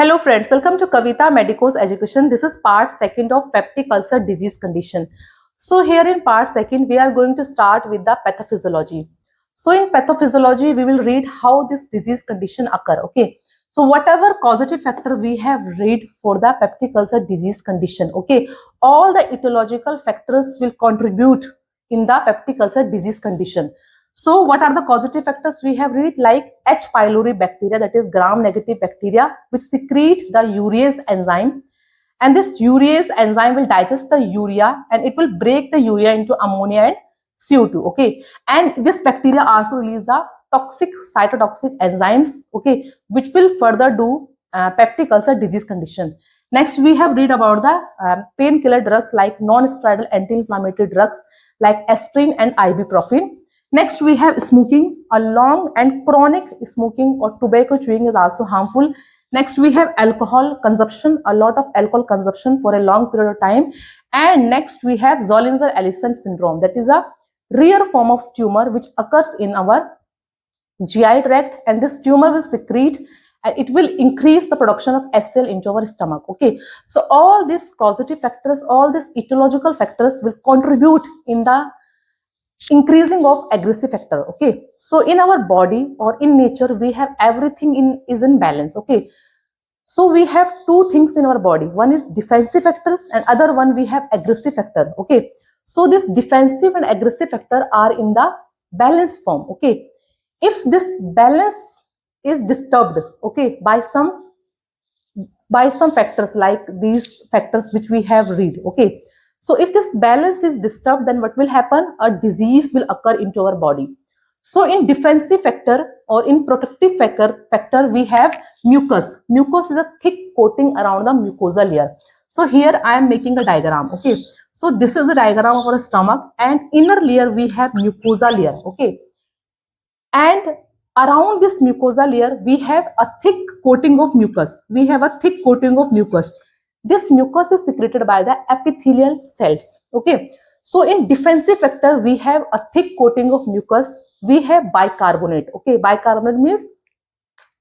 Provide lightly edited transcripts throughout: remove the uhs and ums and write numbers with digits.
Hello friends, welcome to Kavita Medicos Education. This is part second of peptic ulcer disease condition. So here in part second, we are going to start with the pathophysiology. So in pathophysiology, we will read how this disease condition occur. Okay. So whatever causative factor we have read for the peptic ulcer disease condition. Okay. All the etiological factors will contribute in the peptic ulcer disease condition. So what are the causative factors we have read? Like H. pylori bacteria, that is gram-negative bacteria, which secrete the urease enzyme. And this urease enzyme will digest the urea and it will break the urea into ammonia and CO2. Okay. And this bacteria also release the toxic cytotoxic enzymes. Okay. Which will further do peptic ulcer disease condition. Next, we have read about the painkiller drugs like non-steroidal anti-inflammatory drugs like aspirin and ibuprofen. Next, we have smoking. A long and chronic smoking or tobacco chewing is also harmful. Next, we have alcohol consumption, a lot of alcohol consumption for a long period of time. And next, we have Zollinger-Ellison syndrome. That is a rare form of tumor which occurs in our GI tract, and this tumor will secrete and it will increase the production of HCl into our stomach. Okay, so all these causative factors, all these etiological factors will contribute in the increasing of aggressive factor. Okay, so in our body or in nature, we have everything is in balance. Okay, so we have two things in our body. One is defensive factors and other one we have aggressive factor. Okay, so this defensive and aggressive factor are in the balance form. Okay, if this balance is disturbed, okay, by some factors like these factors which we have read. Okay, so if this balance is disturbed, then what will happen? A disease will occur into our body. So in defensive factor or in protective factor, we have mucus. Mucus is a thick coating around the mucosal layer. So here I am making a diagram. Okay, so this is the diagram of our stomach, and inner layer we have mucosa layer. Okay, and around this mucosa layer we have a thick coating of mucus. We have a thick coating of mucus. This mucus is secreted by the epithelial cells. Okay, so in defensive factor we have a thick coating of mucus. We have bicarbonate. Okay, bicarbonate means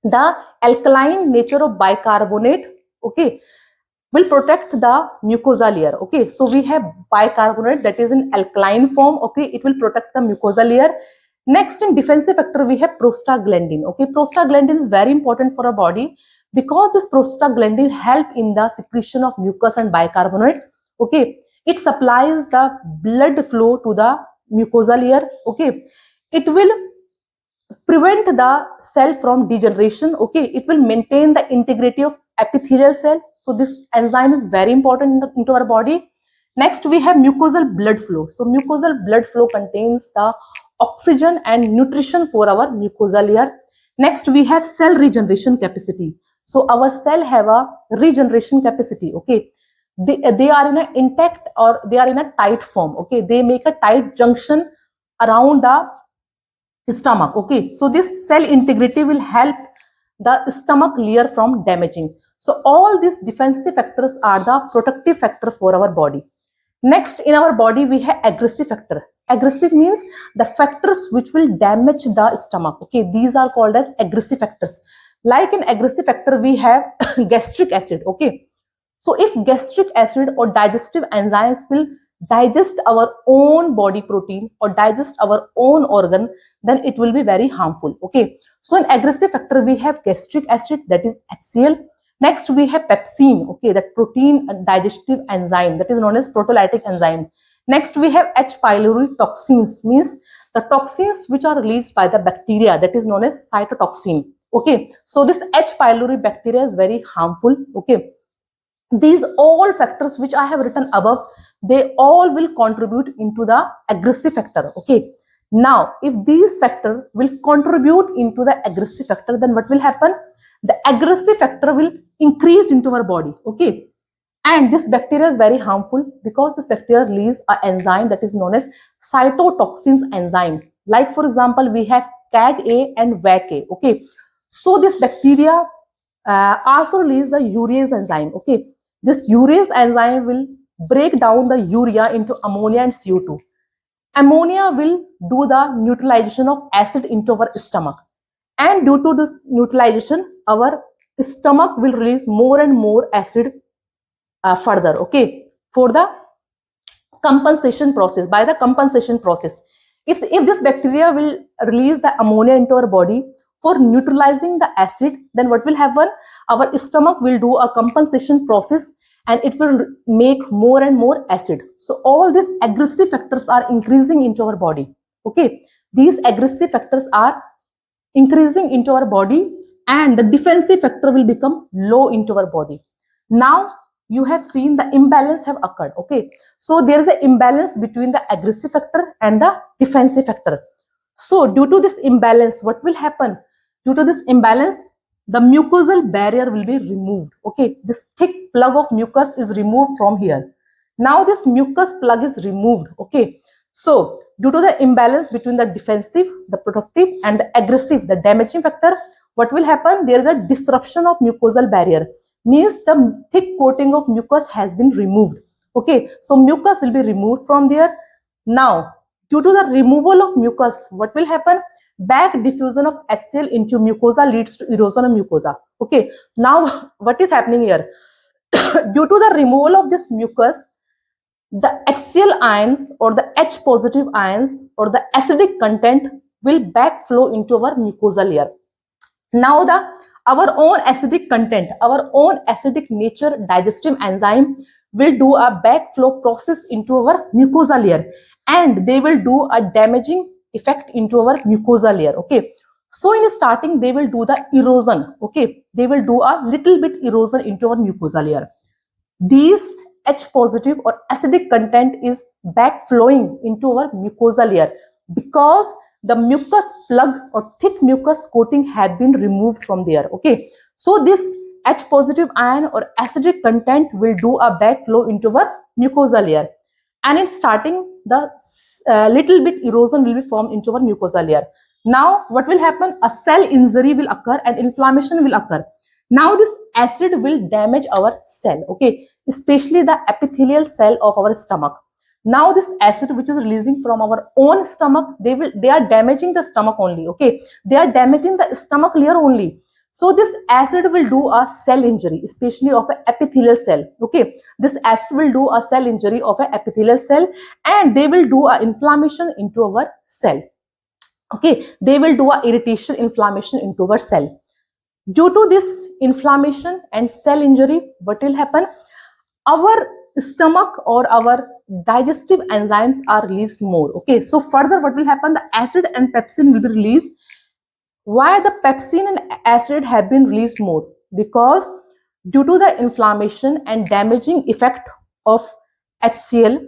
the alkaline nature of bicarbonate, okay, will protect the mucosa layer. Okay, so we have bicarbonate that is in alkaline form. Okay, it will protect the mucosa layer. Next, in defensive factor, we have prostaglandin. Okay, prostaglandin is very important for our body because this prostaglandin help in the secretion of mucus and bicarbonate. Okay, it supplies the blood flow to the mucosa layer. Okay, it will prevent the cell from degeneration. Okay, it will maintain the integrity of epithelial cell. So this enzyme is very important into our body. Next, we have mucosal blood flow. So mucosal blood flow contains the oxygen and nutrition for our mucosa layer. Next, we have cell regeneration capacity. So our cell have a regeneration capacity. Okay, they are in an intact or they are in a tight form. Okay, they make a tight junction around the stomach. Okay, so this cell integrity will help the stomach layer from damaging. So all these defensive factors are the protective factor for our body. Next, in our body we have aggressive factor. Aggressive means the factors which will damage the stomach. Okay, these are called as aggressive factors. Like in aggressive factor we have gastric acid. Okay, so if gastric acid or digestive enzymes will digest our own body protein or digest our own organ, then it will be very harmful. Okay, so in aggressive factor we have gastric acid, that is HCl. Next, we have pepsin. Okay, that protein digestive enzyme that is known as proteolytic enzyme. Next, we have H. pylori toxins, means the toxins which are released by the bacteria, that is known as cytotoxin. Okay, so this H. pylori bacteria is very harmful. Okay, these all factors which I have written above, they all will contribute into the aggressive factor. Okay, now if these factors will contribute into the aggressive factor, then what will happen? The aggressive factor will increase into our body. Okay, and this bacteria is very harmful because this bacteria release an enzyme that is known as cytotoxins enzyme. Like for example, we have CAG-A and VAC-A. Okay, so this bacteria also release the urease enzyme. Okay, this urease enzyme will break down the urea into ammonia and CO2. Ammonia will do the neutralization of acid into our stomach. And due to this neutralization, our stomach will release more and more acid further, okay, for the compensation process. By the compensation process, if this bacteria will release the ammonia into our body for neutralizing the acid, then what will happen? Our stomach will do a compensation process and it will make more and more acid. So all these aggressive factors are increasing into our body, okay. These aggressive factors are increasing into our body and the defensive factor will become low into our body. Now you have seen the imbalance have occurred, okay. So there is an imbalance between the aggressive factor and the defensive factor. So due to this imbalance, what will happen? Due to this imbalance, the mucosal barrier will be removed, okay. This thick plug of mucus is removed from here. Now this mucus plug is removed, okay. So due to the imbalance between the defensive, the protective and the aggressive, the damaging factor, what will happen? There is a disruption of mucosal barrier, means the thick coating of mucus has been removed, okay. So mucus will be removed from there. Now due to the removal of mucus, what will happen? Back diffusion of HCl into mucosa leads to erosion of mucosa, okay. Now what is happening here? Due to the removal of this mucus, the HCl ions or the H positive ions or the acidic content will backflow into our mucosal layer. Now our own acidic content, our own acidic nature digestive enzyme will do a backflow process into our mucosal layer and they will do a damaging effect into our mucosal layer, okay. So in starting they will do the erosion, okay. They will do a little bit erosion into our mucosal layer. These H positive or acidic content is backflowing into our mucosal layer because the mucus plug or thick mucus coating had been removed from there, okay. So this H positive ion or acidic content will do a backflow into our mucosal layer, and in starting the little bit erosion will be formed into our mucosal layer. Now what will happen? A cell injury will occur and inflammation will occur. Now this acid will damage our cell, okay, especially the epithelial cell of our stomach. Now this acid which is releasing from our own stomach, they are damaging the stomach only, okay. They are damaging the stomach layer only. So this acid will do a cell injury, especially of an epithelial cell, okay. This acid will do a cell injury of an epithelial cell and they will do a inflammation into our cell, okay. They will do a irritation, inflammation into our cell. Due to this inflammation and cell injury, what will happen? Our stomach or our digestive enzymes are released more, okay. So further what will happen? The acid and pepsin will be released. Why the pepsin and acid have been released more? Because due to the inflammation and damaging effect of HCl,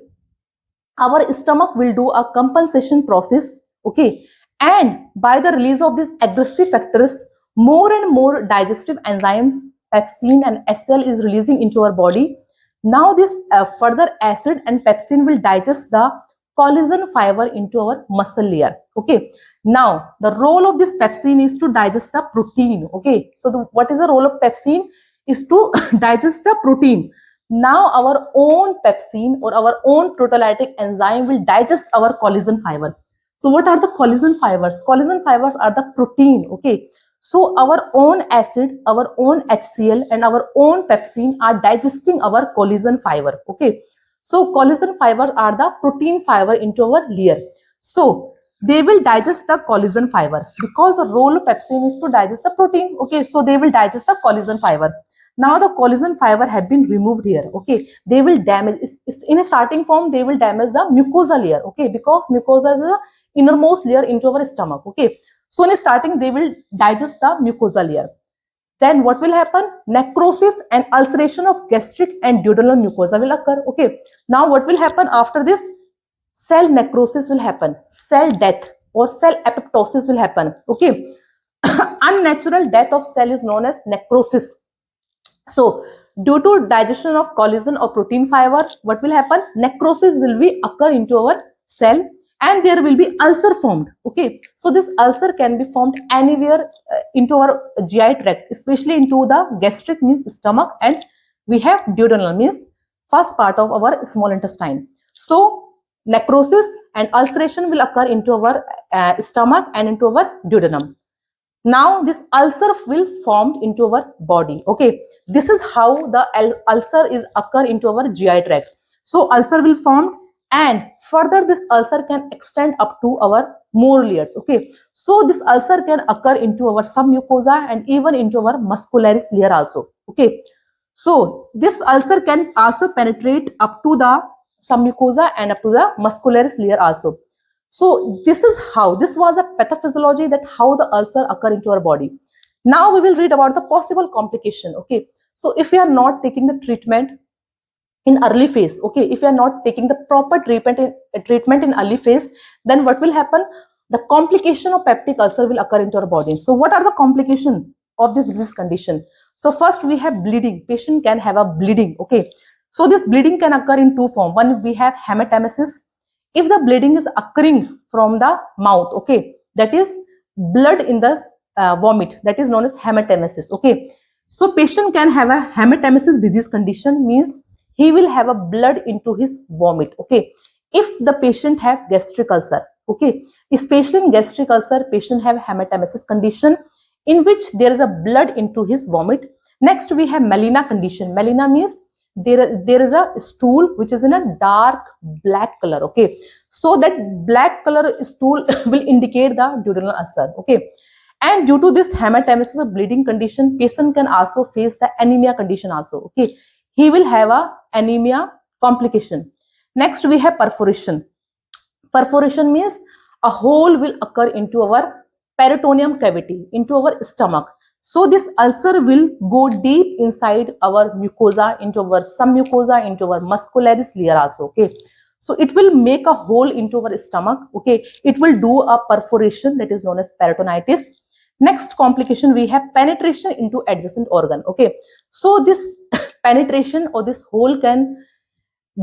our stomach will do a compensation process, okay. And by the release of these aggressive factors, more and more digestive enzymes, pepsin and HCl is releasing into our body. Now this further acid and pepsin will digest the collagen fiber into our muscle layer, okay. Now the role of this pepsin is to digest the protein, okay. So what is the role of pepsin? Is to digest the protein. Now our own pepsin or our own proteolytic enzyme will digest our collagen fiber. So what are the collagen fibers? Collagen fibers are the protein, okay. So our own acid, our own HCl and our own pepsin are digesting our collagen fiber, okay. So collagen fibers are the protein fiber into our layer. So they will digest the collagen fiber because the role of pepsin is to digest the protein, okay. So they will digest the collagen fiber. Now the collagen fiber have been removed here, okay. They will damage, in a starting form they will damage the mucosa layer, okay, because mucosa is the innermost layer into our stomach, okay. So in starting they will digest the mucosa layer. Then what will happen? Necrosis and ulceration of gastric and duodenal mucosa will occur, okay. Now what will happen after this? Cell necrosis will happen, cell death or cell apoptosis will happen, okay. Unnatural death of cell is known as necrosis. So due to digestion of collagen or protein fiber, what will happen? Necrosis will be occur into our cell and there will be ulcer formed, okay. So this ulcer can be formed anywhere into our GI tract, especially into the gastric means stomach, and we have duodenal means first part of our small intestine. So necrosis and ulceration will occur into our stomach and into our duodenum. Now this ulcer will formed into our body. Okay, this is how the ulcer is occur into our GI tract. So ulcer will form, and further this ulcer can extend up to our more layers. Okay, so this ulcer can occur into our submucosa and even into our muscularis layer also. Okay, so this ulcer can also penetrate up to the submucosa and up to the muscularis layer also. So this is how, this was a pathophysiology, that how the ulcer occur into our body. Now we will read about the possible complication. Okay, so if we are not taking the treatment in early phase, okay, if you are not taking the proper treatment in early phase, then what will happen? The complication of peptic ulcer will occur into our body. So what are the complications of this disease condition? So first we have bleeding. Patient can have a bleeding. Okay, so this bleeding can occur in two forms. One, we have hematemesis. If the bleeding is occurring from the mouth, okay, that is blood in the vomit, that is known as hematemesis. Okay, so patient can have a hematemesis disease condition, means he will have a blood into his vomit. Okay, if the patient have gastric ulcer, okay, especially in gastric ulcer, patient have hematemesis condition in which there is a blood into his vomit. Next we have melena condition. Melena means there is a stool which is in a dark black color. Okay, so that black color stool will indicate the duodenal ulcer. Okay, and due to this hematemesis or bleeding condition, patient can also face the anemia condition also. Okay, he will have a anemia complication. Next we have perforation. Perforation means a hole will occur into our peritoneum cavity, into our stomach. So this ulcer will go deep inside our mucosa, into our submucosa, into our muscularis layer also. Okay, so it will make a hole into our stomach. Okay, it will do a perforation, that is known as peritonitis. Next complication, we have penetration into adjacent organ. Okay, so this penetration or this hole can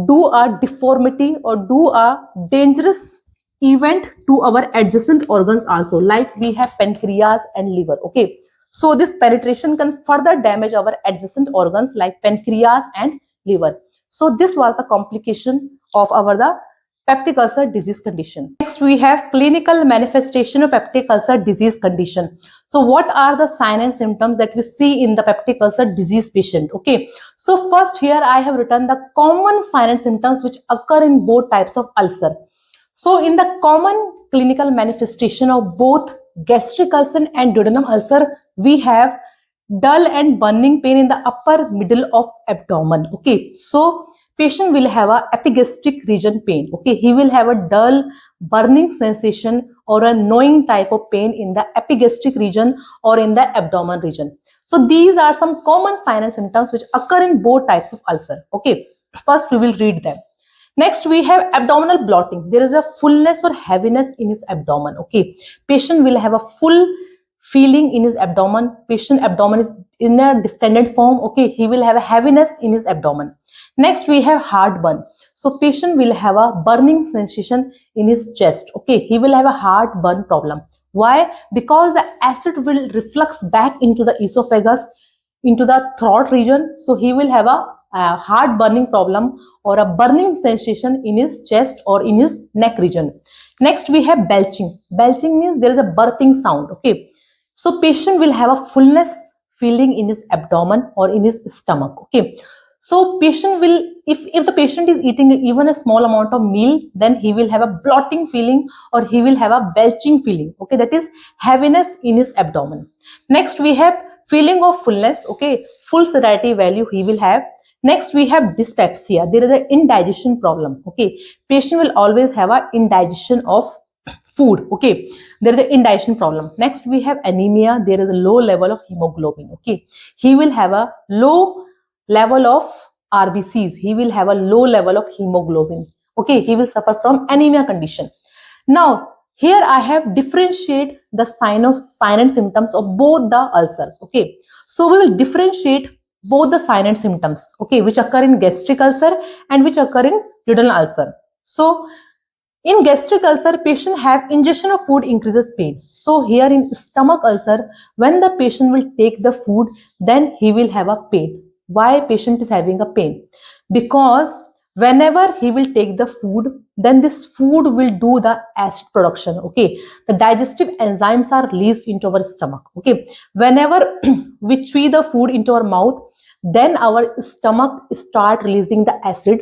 do a deformity or do a dangerous event to our adjacent organs also, like we have pancreas and liver. Okay, so this penetration can further damage our adjacent organs like pancreas and liver. So this was the complication of our the peptic ulcer disease condition. Next we have clinical manifestation of peptic ulcer disease condition. So what are the signs and symptoms that we see in the peptic ulcer disease patient? Okay, so first here I have written the common signs and symptoms which occur in both types of ulcer. So in the common clinical manifestation of both gastric ulcer and duodenum ulcer, we have dull and burning pain in the upper middle of abdomen. Okay, so patient will have a epigastric region pain. Okay, he will have a dull burning sensation or a gnawing type of pain in the epigastric region or in the abdomen region. So these are some common signs and symptoms which occur in both types of ulcer. Okay, first we will read them. Next we have abdominal bloating. There is a fullness or heaviness in his abdomen. Okay, patient will have a full feeling in his abdomen. Patient abdomen is in a distended form. Okay, he will have a heaviness in his abdomen. Next we have heartburn. So patient will have a burning sensation in his chest. Okay, he will have a heartburn problem. Why? Because the acid will reflux back into the esophagus, into the throat region. So he will have a heart burning problem or a burning sensation in his chest or in his neck region. Next we have belching. Belching means there is a burping sound. Okay, so patient will have a fullness feeling in his abdomen or in his stomach. Okay, so patient will, if the patient is eating even a small amount of meal, then he will have a bloating feeling or he will have a belching feeling. Okay, that is heaviness in his abdomen. Next we have feeling of fullness. Okay, full satiety value he will have. Next we have dyspepsia. There is an indigestion problem. Okay, patient will always have a indigestion of food. Okay, there is an indigestion problem. Next we have anemia. There is a low level of hemoglobin. Okay, he will have a low level of RBCs. He will have a low level of hemoglobin. Okay, he will suffer from anemia condition. Now here I have differentiate the sign and symptoms of both the ulcers. Okay, so we will differentiate both the sign and symptoms. Okay, which occur in gastric ulcer and which occur in duodenal ulcer. So in gastric ulcer, patient have ingestion of food increases pain. So here in stomach ulcer, when the patient will take the food, then he will have a pain. Why patient is having a pain? Because whenever he will take the food, then this food will do the acid production. Okay, the digestive enzymes are released into our stomach. Okay, whenever we chew the food into our mouth, then our stomach start releasing the acid,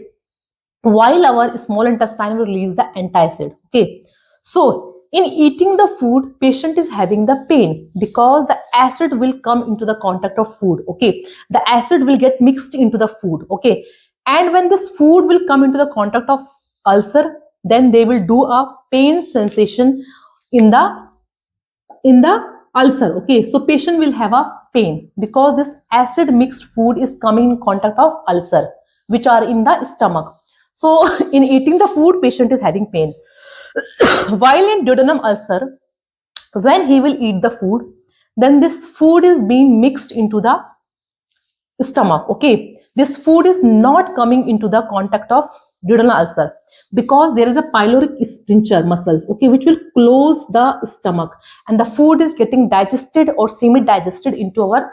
while our small intestine will release the antacid. Okay, so in eating the food, patient is having the pain because the acid will come into the contact of food. Okay, the acid will get mixed into the food. Okay, and when this food will come into the contact of ulcer, then they will do a pain sensation in the ulcer. Okay, so patient will have a pain because this acid mixed food is coming in contact of ulcer which are in the stomach. So in eating the food, patient is having pain. While in duodenum ulcer, when he will eat the food, then this food is being mixed into the stomach. Okay, this food is not coming into the contact of duodenal ulcer because there is a pyloric sphincter muscle, okay, which will close the stomach, and the food is getting digested or semi digested into our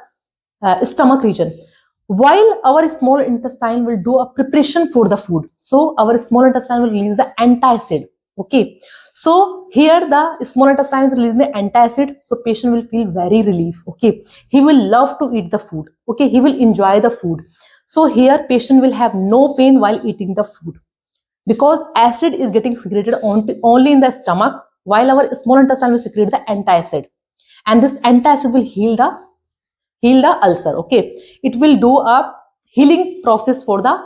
stomach region, while our small intestine will do a preparation for the food. So our small intestine will release the antacid. Okay, so here the small intestine is releasing the antacid, so patient will feel very relief. Okay, he will love to eat the food. Okay, he will enjoy the food. So here patient will have no pain while eating the food because acid is getting secreted only in the stomach, while our small intestine will secrete the antacid, and this antacid will heal the ulcer. Okay, it will do a healing process for the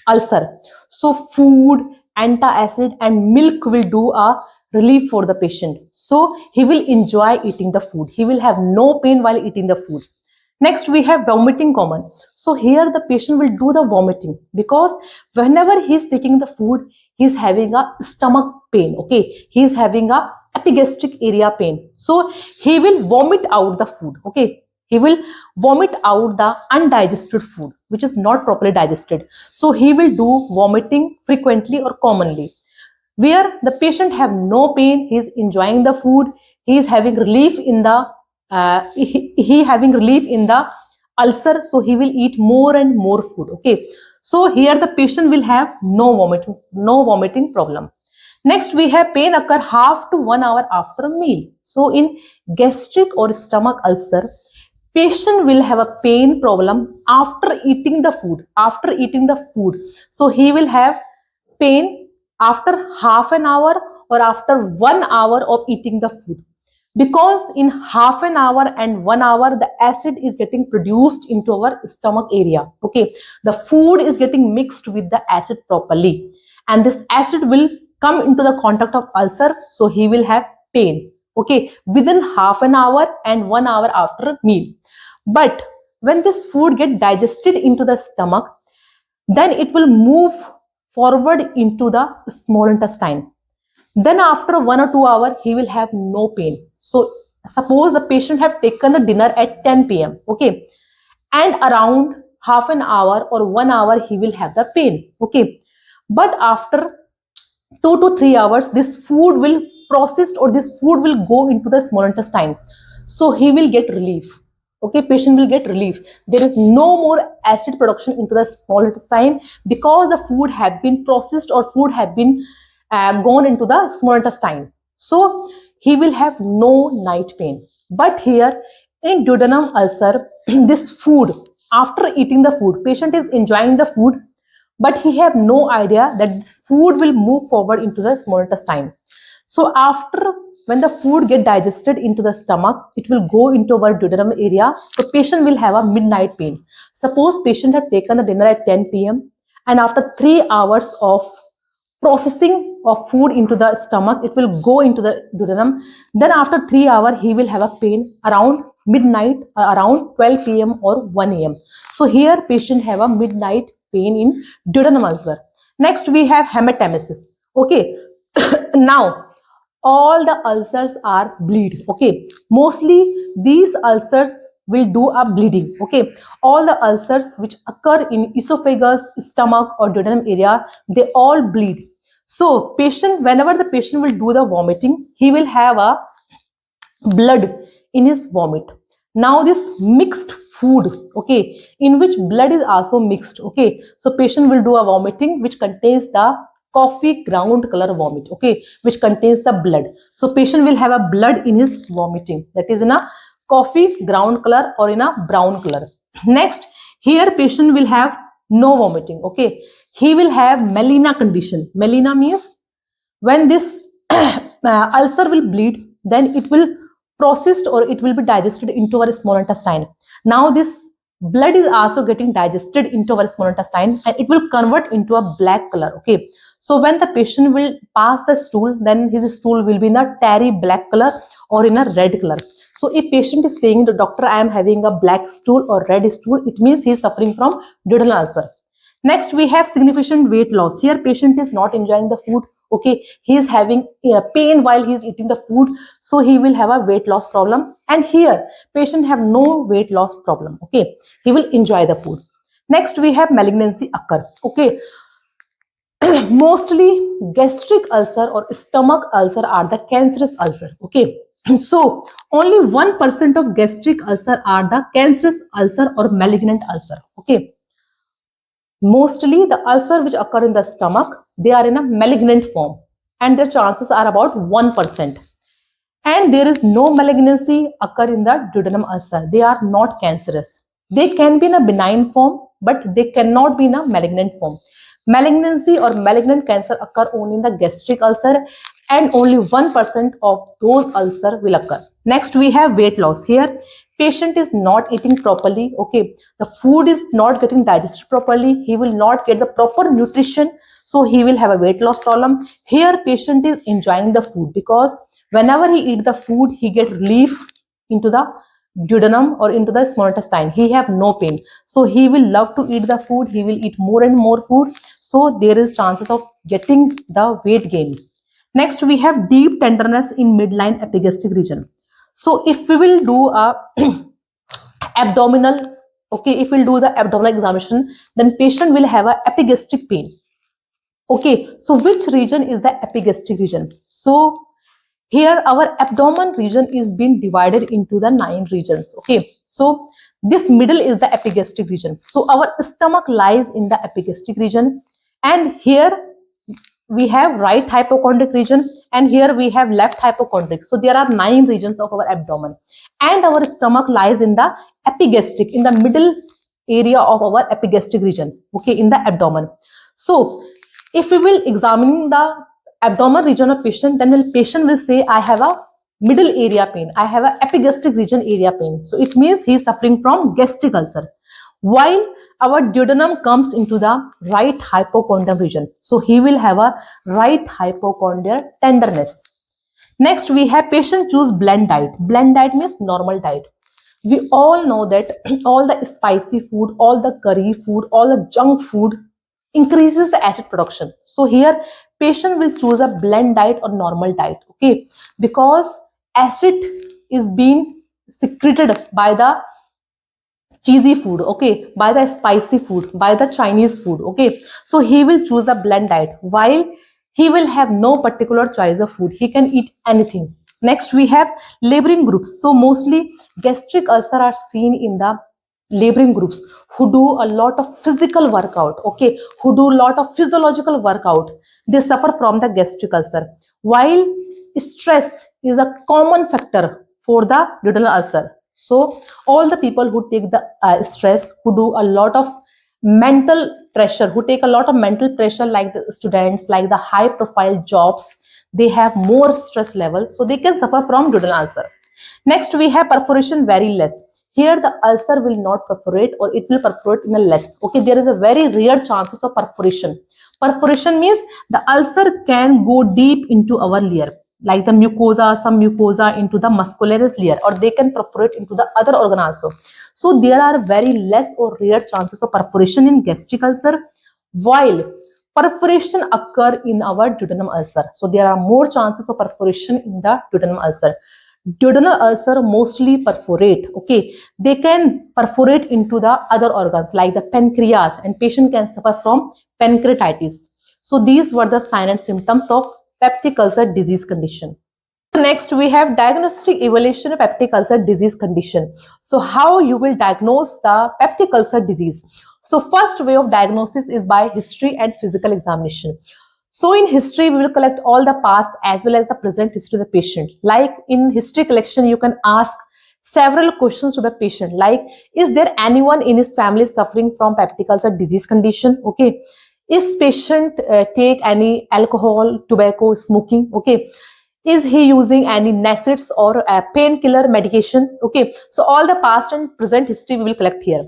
ulcer. So food, antacid and milk will do a relief for the patient, so he will enjoy eating the food. He will have no pain while eating the food. Next we have vomiting common. So here the patient will do the vomiting because whenever he is taking the food, he is having a stomach pain. Okay, he is having a epigastric area pain, so he will vomit out the food. Okay, he will vomit out the undigested food which is not properly digested, so he will do vomiting frequently or commonly. Where the patient have no pain, he is enjoying the food, he is having relief in the he having relief in the ulcer, so he will eat more and more food. Okay, so here the patient will have no vomiting problem. Next we have pain occur half to 1 hour after a meal. So in gastric or stomach ulcer, patient will have a pain problem after eating the food. So he will have pain after half an hour or after 1 hour of eating the food, because in half an hour and 1 hour the acid is getting produced into our stomach area. Okay, the food is getting mixed with the acid properly, and this acid will come into the contact of ulcer, so he will have pain. Okay, within half an hour and 1 hour after meal. But when this food get digested into the stomach, then it will move forward into the small intestine. Then after 1 or 2 hours, he will have no pain. So suppose the patient have taken the dinner at 10 p.m. Okay, and around half an hour or 1 hour he will have the pain. Okay, but after 2 to 3 hours, this food will processed or this food will go into the small intestine, so he will get relief. Okay, patient will get relief. There is no more acid production into the small intestine because the food have been processed or food have been gone into the small intestine. So he will have no night pain. But here in duodenum ulcer, this food, after eating the food, patient is enjoying the food, but he have no idea that this food will move forward into the small intestine. So after, when the food get digested into the stomach, it will go into our duodenum area. So patient will have a midnight pain. Suppose patient had taken the dinner at 10 p.m. and after 3 hours of processing of food into the stomach, it will go into the duodenum. Then after 3 hours, he will have a pain around midnight, around 12 p.m. or 1 a.m. So here patient have a midnight pain in duodenum ulcer. Next we have hematemesis. Okay, now all the ulcers are bleed. Okay, mostly these ulcers will do a bleeding. Okay, all the ulcers which occur in esophagus, stomach or duodenum area, they all bleed. So patient, whenever the patient will do the vomiting, he will have a blood in his vomit. Now this mixed food, okay, in which blood is also mixed, okay. So patient will do a vomiting which contains the coffee ground color vomit, okay, which contains the blood. So patient will have a blood in his vomiting, that is in a coffee ground color or in a brown color. Next, here patient will have no vomiting, okay. He will have melena condition. Melena means when this ulcer will bleed, then it will processed or it will be digested into our small intestine. Now this blood is also getting digested into our small intestine and it will convert into a black color, okay. So when the patient will pass the stool, then his stool will be in a tarry black color or in a red color. So if patient is saying the doctor, I am having a black stool or red stool, it means he is suffering from duodenal ulcer. Next, we have significant weight loss. Here patient is not enjoying the food, okay, he is having pain while he is eating the food, so he will have a weight loss problem. And here patient have no weight loss problem, okay, he will enjoy the food. Next, we have malignancy occur, okay. Mostly gastric ulcer or stomach ulcer are the cancerous ulcer, okay. So only 1% of gastric ulcer are the cancerous ulcer or malignant ulcer, okay. Mostly the ulcer which occur in the stomach, they are in a malignant form and their chances are about 1%. And there is no malignancy occur in the duodenum ulcer. They are not cancerous. They can be in a benign form, but they cannot be in a malignant form. Malignancy or malignant cancer occur only in the gastric ulcer and only 1% of those ulcer will occur. Next, we have weight loss. Here, patient is not eating properly, okay. The food is not getting digested properly. He will not get the proper nutrition, so he will have a weight loss problem. Here, patient is enjoying the food because whenever he eat the food, he get relief into the duodenum or into the small intestine. He have no pain, so he will love to eat the food. He will eat more and more food, so there is chances of getting the weight gain. Next, we have deep tenderness in midline epigastric region. So if we will do a abdominal, okay, if we'll do the abdominal examination, then patient will have a epigastric pain, okay. So which region is the epigastric region? So here our abdomen region is being divided into the 9 regions, okay. So this middle is the epigastric region. So our stomach lies in the epigastric region, and here we have right hypochondric region and here we have left hypochondric. So there are 9 regions of our abdomen and our stomach lies in the epigastric, in the middle area of our epigastric region, okay, in the abdomen. So if we will examine the abdomen region of patient, then the patient will say, I have a middle area pain, I have a epigastric region area pain. So it means he is suffering from gastric ulcer. While our duodenum comes into the right hypochondrial region, so he will have a right hypochondrial tenderness. Next, we have patient choose blend diet. Blend diet means normal diet. We all know that all the spicy food, all the curry food, all the junk food increases the acid production. So here patient will choose a blend diet or normal diet, okay, because acid is being secreted by the cheesy food, okay, by the spicy food, by the Chinese food, okay. So he will choose a blend diet while he will have no particular choice of food. He can eat anything. Next, we have laboring groups. So mostly gastric ulcer are seen in the laboring groups who do a lot of physical workout, okay, who do a lot of physiological workout. They suffer from the gastric ulcer. While stress is a common factor for the duodenal ulcer. So all the people who take the stress, who do a lot of mental pressure, who take a lot of mental pressure, like the students, like the high profile jobs, they have more stress level, so they can suffer from duodenal ulcer. Next, we have perforation very less. Here the ulcer will not perforate or it will perforate in a less, okay. There is a very rare chances of perforation. Perforation means the ulcer can go deep into our layer, like the mucosa, some mucosa into the muscularis layer, or they can perforate into the other organ also. So there are very less or rare chances of perforation in gastric ulcer, while perforation occur in our duodenum ulcer. So there are more chances of perforation in the duodenum ulcer. Duodenal ulcer mostly perforate, okay. They can perforate into the other organs like the pancreas, and patient can suffer from pancreatitis. So these were the signs and symptoms of peptic ulcer disease condition. Next, we have diagnostic evaluation of peptic ulcer disease condition. So how you will diagnose the peptic ulcer disease? So first way of diagnosis is by history and physical examination. So in history, we will collect all the past as well as the present history of the patient. Like in history collection, you can ask several questions to the patient, like, is there anyone in his family suffering from peptic ulcer disease condition? Okay. Is patient take any alcohol, tobacco, smoking? Okay. Is he using any NSAIDs or painkiller medication? Okay. So all the past and present history we will collect here.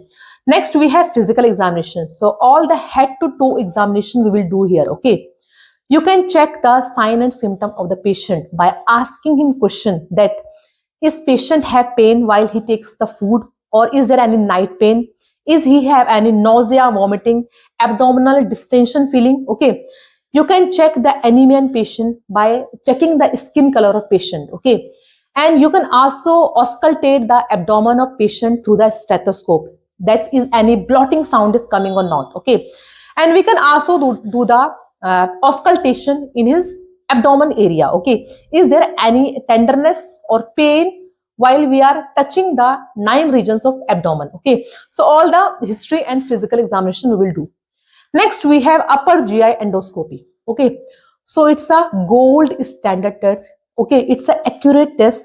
Next, we have physical examination. So all the head to toe examination we will do here. Okay. You can check the sign and symptom of the patient by asking him question that, is patient have pain while he takes the food, or is there any night pain? Is he have any nausea, vomiting, abdominal distension feeling? Okay. You can check the anemia in patient by checking the skin color of patient. Okay. And you can also auscultate the abdomen of patient through the stethoscope. That is any blotting sound is coming or not. Okay. And we can also do the auscultation in his abdomen area. Okay. Is there any tenderness or pain while we are touching the 9 regions of abdomen? Okay. So all the history and physical examination we will do. Next, we have upper GI endoscopy. Okay. So it's a gold standard test. Okay. It's an accurate test.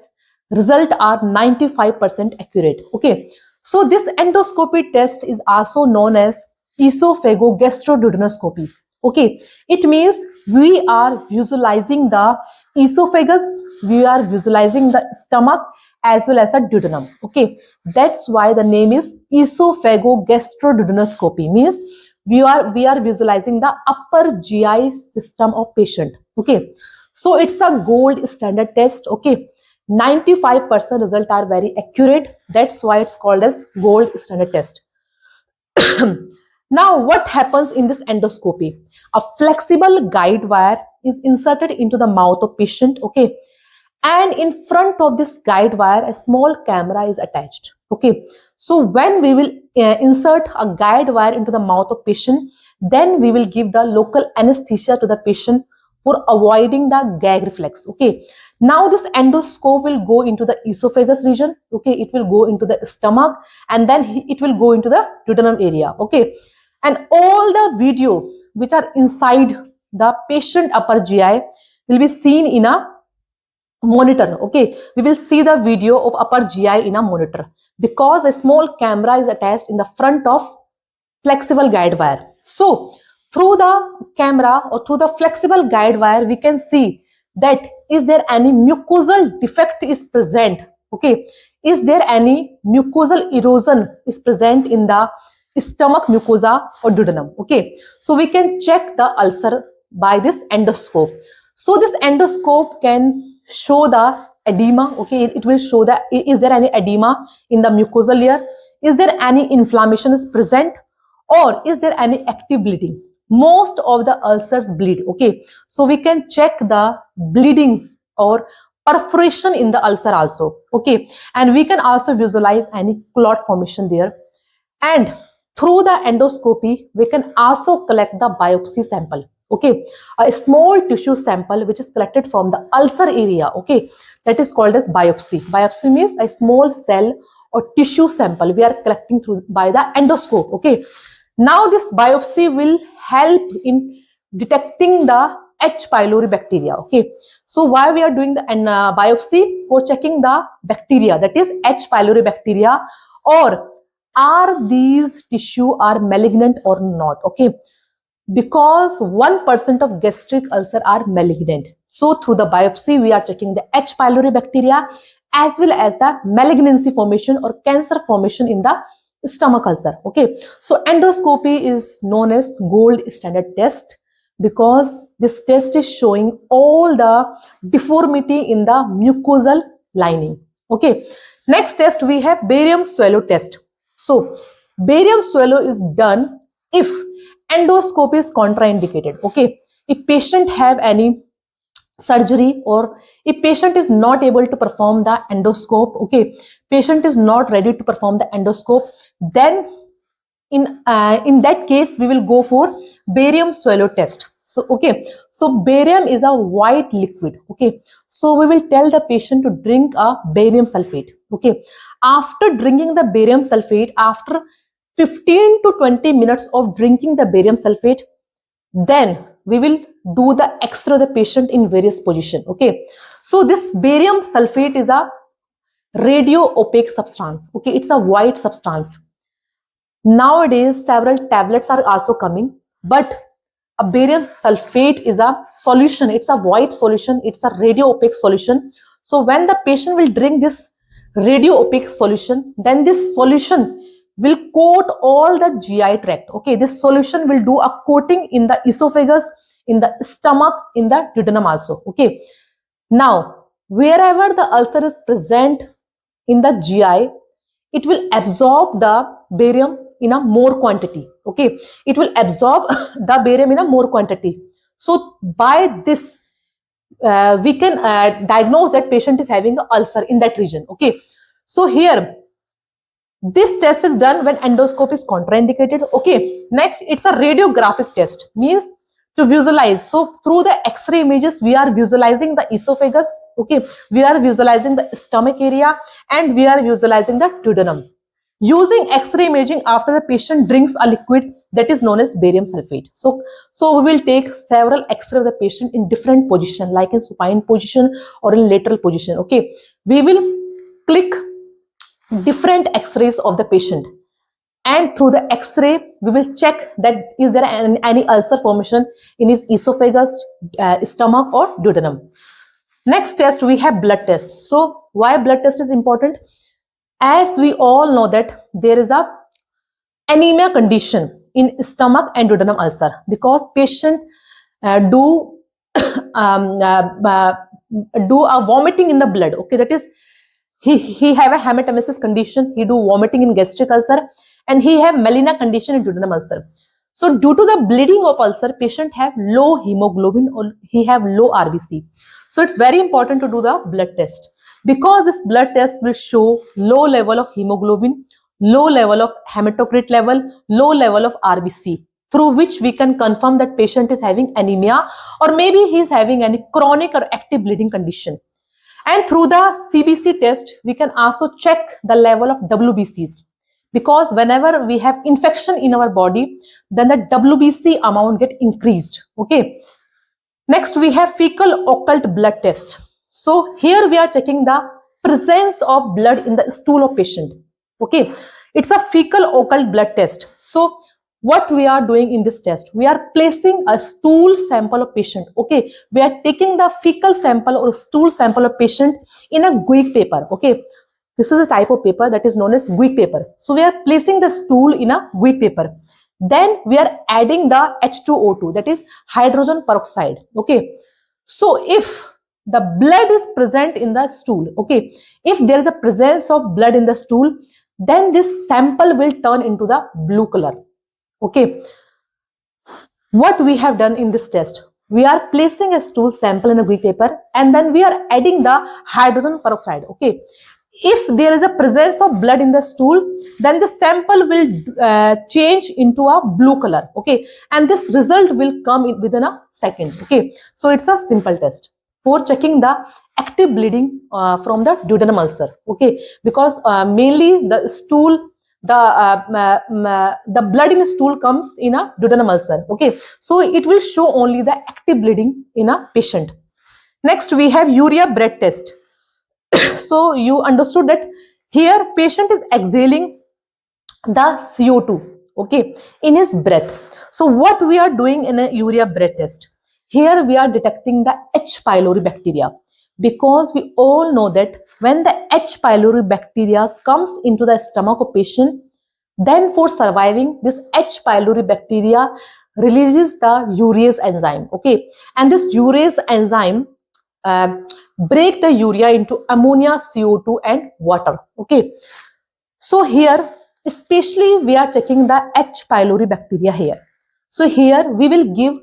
Result are 95% accurate. Okay. So this endoscopy test is also known as esophagogastroduodenoscopy. Okay. It means we are visualizing the esophagus, we are visualizing the stomach as well as the duodenum. Okay. That's why the name is esophagogastroduodenoscopy, means we are visualizing the upper GI system of patient. Okay. So it's a gold standard test. Okay. 95% result are very accurate. That's why it's called as gold standard test. Now, what happens in this endoscopy? A flexible guide wire is inserted into the mouth of patient. Okay. And in front of this guide wire, a small camera is attached. Okay. So when we will insert a guide wire into the mouth of patient, then we will give the local anesthesia to the patient for avoiding the gag reflex. Okay. Now this endoscope will go into the esophagus region. Okay. It will go into the stomach, and then it will go into the duodenum area. Okay. And all the video which are inside the patient upper GI will be seen in a monitor. Okay. We will see the video of upper GI in a monitor because a small camera is attached in the front of flexible guide wire. So through the camera or through the flexible guide wire, we can see that is there any mucosal defect is present. Okay. Is there any mucosal erosion is present in the stomach mucosa or duodenum? Okay. So we can check the ulcer by this endoscope. So this endoscope can show the edema. Okay. It will show that is there any edema in the mucosal layer? Is there any inflammation is present, or is there any active bleeding? Most of the ulcers bleed. Okay. So we can check the bleeding or perforation in the ulcer also. Okay. And we can also visualize any clot formation there. And through the endoscopy, we can also collect the biopsy sample. Okay. A small tissue sample which is collected from the ulcer area. Okay. That is called as biopsy. Biopsy means a small cell or tissue sample we are collecting through by the endoscope. Okay. Now this biopsy will help in detecting the H. pylori bacteria. Okay. So why we are doing the biopsy? For checking the bacteria, that is H. pylori bacteria, or are these tissue are malignant or not. Okay. Because 1% of gastric ulcer are malignant. So through the biopsy, we are checking the H. pylori bacteria as well as the malignancy formation or cancer formation in the stomach ulcer. Okay. So endoscopy is known as gold standard test because this test is showing all the deformity in the mucosal lining. Okay. Next test we have barium swallow test. So barium swallow is done if endoscopy is contraindicated. Okay. If patient have any surgery, or if patient is not able to perform the endoscope, okay, patient is not ready to perform the endoscope, then in that case we will go for barium swallow test. So okay, so barium is a white liquid. Okay, So we will tell the patient to drink a barium sulfate. Okay. After drinking the barium sulfate, after 15 to 20 minutes of drinking the barium sulfate, then we will do the X-ray of the patient in various positions. Okay. So this barium sulfate is a radio opaque substance. Okay. It's a white substance. Nowadays, several tablets are also coming, but a barium sulfate is a solution. It's a white solution. It's a radio opaque solution. So when the patient will drink this radio opaque solution, then this solution will coat all the GI tract. Okay, this solution will do a coating in the esophagus, in the stomach, in the duodenum also. Okay. Now, wherever the ulcer is present in the GI, it will absorb the barium in a more quantity. Okay, it will absorb the barium in a more quantity. So by this, we can diagnose that patient is having an ulcer in that region. Okay, so here this test is done when endoscope is contraindicated. Okay, next it's a radiographic test, means to visualize. So through the X-ray images, we are visualizing the esophagus. Okay, we are visualizing the stomach area, and we are visualizing the duodenum. Using X-ray imaging after the patient drinks a liquid that is known as barium sulfate. So we will take several X-ray of the patient in different position, like in supine position or in lateral position. Okay, we will click different X-rays of the patient, and through the X-ray we will check that is there any ulcer formation in his esophagus, stomach or duodenum. Next test, we have blood test. So why blood test is important? As we all know that there is a anemia condition in stomach and duodenum ulcer, because patient do a vomiting in the blood. Okay, that is he have a hematemesis condition, he do vomiting in gastric ulcer, and he have melena condition in duodenum ulcer. So due to the bleeding of ulcer, patient have low hemoglobin or he have low RBC. So it's very important to do the blood test, because this blood test will show low level of hemoglobin, low level of hematocrit level, low level of RBC, through which we can confirm that patient is having anemia, or maybe he is having any chronic or active bleeding condition. And through the CBC test, we can also check the level of WBCs, because whenever we have infection in our body, then the WBC amount get increased. Okay. Next, we have fecal occult blood test. So here we are checking the presence of blood in the stool of patient. Okay, it's a fecal occult blood test. So what we are doing in this test, we are placing a stool sample of patient. Okay, we are taking the fecal sample or stool sample of patient in a guic paper. Okay, this is a type of paper that is known as guic paper. So we are placing the stool in a guic paper. Then we are adding the H2O2, that is hydrogen peroxide. Okay, so if the blood is present in the stool, okay, if there is a presence of blood in the stool, then this sample will turn into the blue color. Okay, what we have done in this test, we are placing a stool sample in a guic paper, and then we are adding the hydrogen peroxide. Okay, if there is a presence of blood in the stool, then the sample will change into a blue color. Okay, and this result will come in within a second. Okay, so it's a simple test for checking the active bleeding from the duodenum ulcer. Okay, because mainly the stool, the blood in the stool comes in a duodenum ulcer. Okay, so it will show only the active bleeding in a patient. Next, we have urea breath test. So you understood that here patient is exhaling the CO2, okay, in his breath. So what we are doing in a urea breath test, here we are detecting the H. pylori bacteria, because we all know that when the H. pylori bacteria comes into the stomach of patient, then for surviving, this H. pylori bacteria releases the urease enzyme. Okay, and this urease enzyme break the urea into ammonia, CO2 and water. Okay, so here especially we are checking the H. pylori bacteria here. So here we will give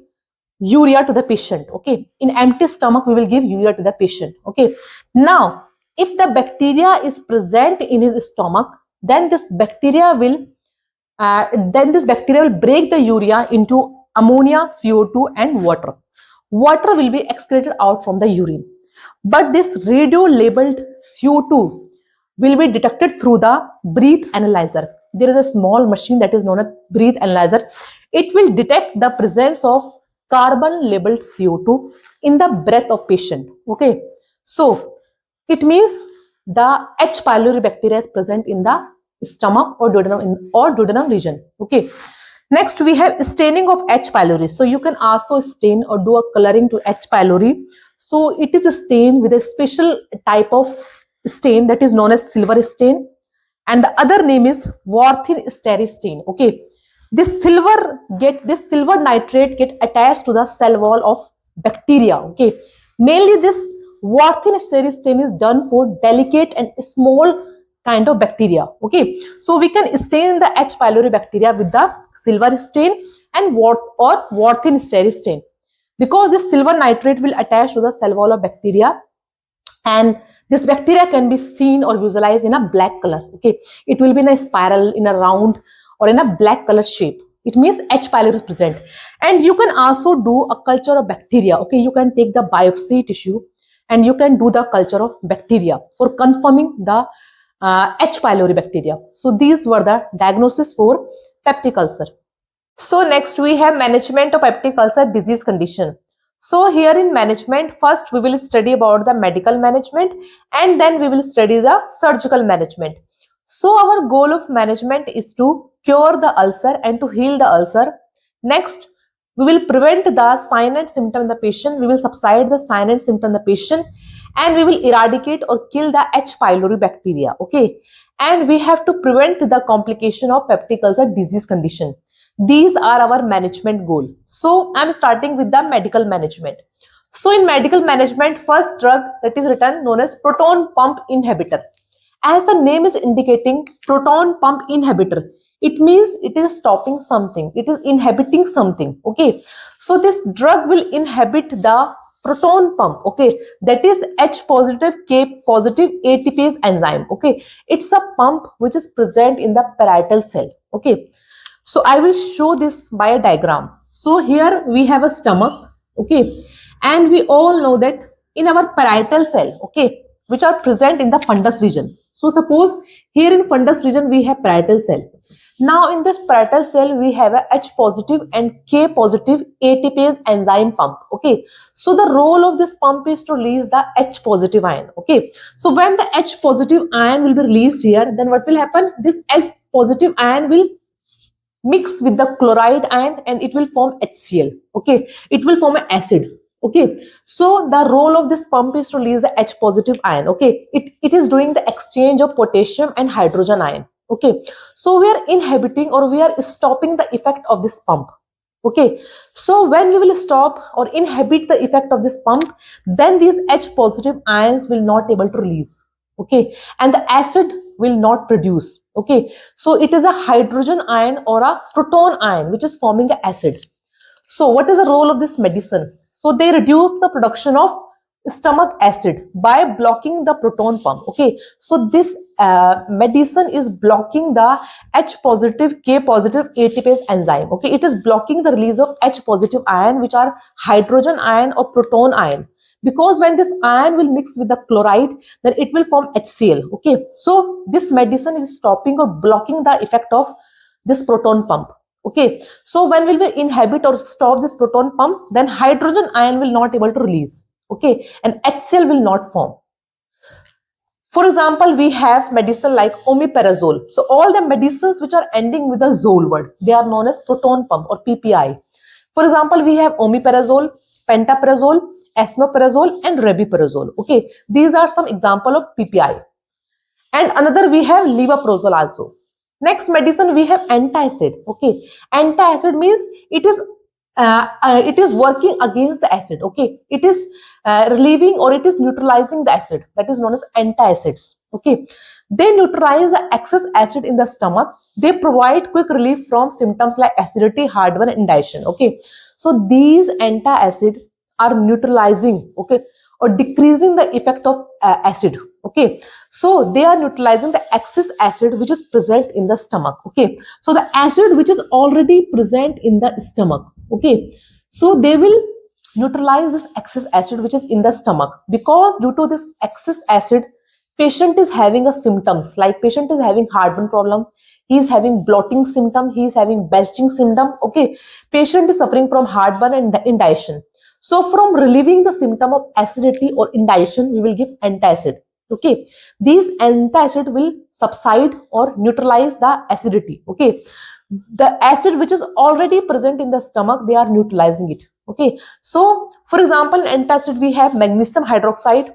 urea to the patient. Okay, in empty stomach we will give urea to the patient. Okay, now if the bacteria is present in his stomach, then this bacteria will break the urea into ammonia, CO2 and water. Water will be excreted out from the urine. But this radio-labeled CO2 will be detected through the breath analyzer. There is a small machine that is known as breath analyzer. It will detect the presence of carbon-labeled CO2 in the breath of patient. Okay, so it means the H. pylori bacteria is present in the stomach or duodenum region. Okay. Next, we have staining of H. pylori. So you can also stain or do a coloring to H. pylori. So it is a stain with a special type of stain that is known as silver stain, and the other name is Warthin steri stain. Okay, this silver nitrate get attached to the cell wall of bacteria. Okay, mainly this Warthin steri stain is done for delicate and small kind of bacteria. Okay, so we can stain the H. pylori bacteria with the silver stain and Warthin steri stain, because this silver nitrate will attach to the cell wall of bacteria, and this bacteria can be seen or visualized in a black color. Okay, it will be in a spiral, in a round, or in a black color shape. It means H. pylori is present. And you can also do a culture of bacteria. Okay, you can take the biopsy tissue and you can do the culture of bacteria for confirming the H. pylori bacteria. So these were the diagnosis for peptic ulcer. So next we have management of peptic ulcer disease condition. So here in management, first we will study about the medical management and then we will study the surgical management. So our goal of management is to cure the ulcer and to heal the ulcer. Next, we will prevent the sign and symptom in the patient. We will subside the sign and symptom in the patient, and we will eradicate or kill the H. pylori bacteria. Okay, and we have to prevent the complication of peptic ulcer disease condition. These are our management goal. So I am starting with the medical management. So in medical management, first drug that is written known as proton pump inhibitor. As the name is indicating, proton pump inhibitor, it means it is stopping something, it is inhibiting something. Okay, so this drug will inhibit the proton pump, okay, that is H positive K positive ATPase enzyme. Okay, it's a pump which is present in the parietal cell. Okay, so I will show this by a diagram. So here we have a stomach. Okay, and we all know that in our parietal cell, okay, which are present in the fundus region. So suppose here in fundus region we have parietal cell. Now in this parietal cell we have a H positive and K positive ATPase enzyme pump. Okay, so the role of this pump is to release the H positive ion. Okay, so when the H positive ion will be released here, then what will happen? This H positive ion will mix with the chloride ion and it will form HCl. Okay, it will form an acid. Okay, so the role of this pump is to release the H positive ion. Okay, it is doing the exchange of potassium and hydrogen ion. Okay, so we are inhibiting or we are stopping the effect of this pump. Okay, so when we will stop or inhibit the effect of this pump, then these H positive ions will not able to release. Okay, and the acid will not produce. Okay, so it is a hydrogen ion or a proton ion which is forming an acid. So what is the role of this medicine? So they reduce the production of stomach acid by blocking the proton pump. Okay, so this medicine is blocking the H positive K positive ATPase enzyme. Okay, it is blocking the release of H positive ion, which are hydrogen ion or proton ion, because when this ion will mix with the chloride, then it will form HCl. Okay, so this medicine is stopping or blocking the effect of this proton pump. Okay, so when we will inhibit or stop this proton pump, then hydrogen ion will not able to release. Okay, and HCl will not form. For example, we have medicine like omeprazole. So all the medicines which are ending with the zole word, they are known as proton pump or PPI. For example, we have omeprazole, pantoprazole, esomeprazole and rabeprazole. Okay, these are some example of PPI. And another we have levoprozole also. Next medicine we have antacid. Okay, antacid means it is working against the acid. Okay, it is relieving or it is neutralizing the acid, that is known as antacids. Okay, they neutralize the excess acid in the stomach. They provide quick relief from symptoms like acidity, heartburn and indigestion. Okay, so these antacid are neutralizing, okay, or decreasing the effect of acid. Okay, so they are neutralizing the excess acid which is present in the stomach. Okay, so the acid which is already present in the stomach, okay, so they will neutralize this excess acid which is in the stomach. Because due to this excess acid, patient is having a symptoms like patient is having heartburn problem, he is having bloating symptom, he is having belching symptom. Okay, patient is suffering from heartburn and indigestion. So from relieving the symptom of acidity or indigestion, we will give antacid. Okay, these antacid will subside or neutralize the acidity. Okay, the acid which is already present in the stomach, they are neutralizing it. Okay, so for example, in antacid we have magnesium hydroxide,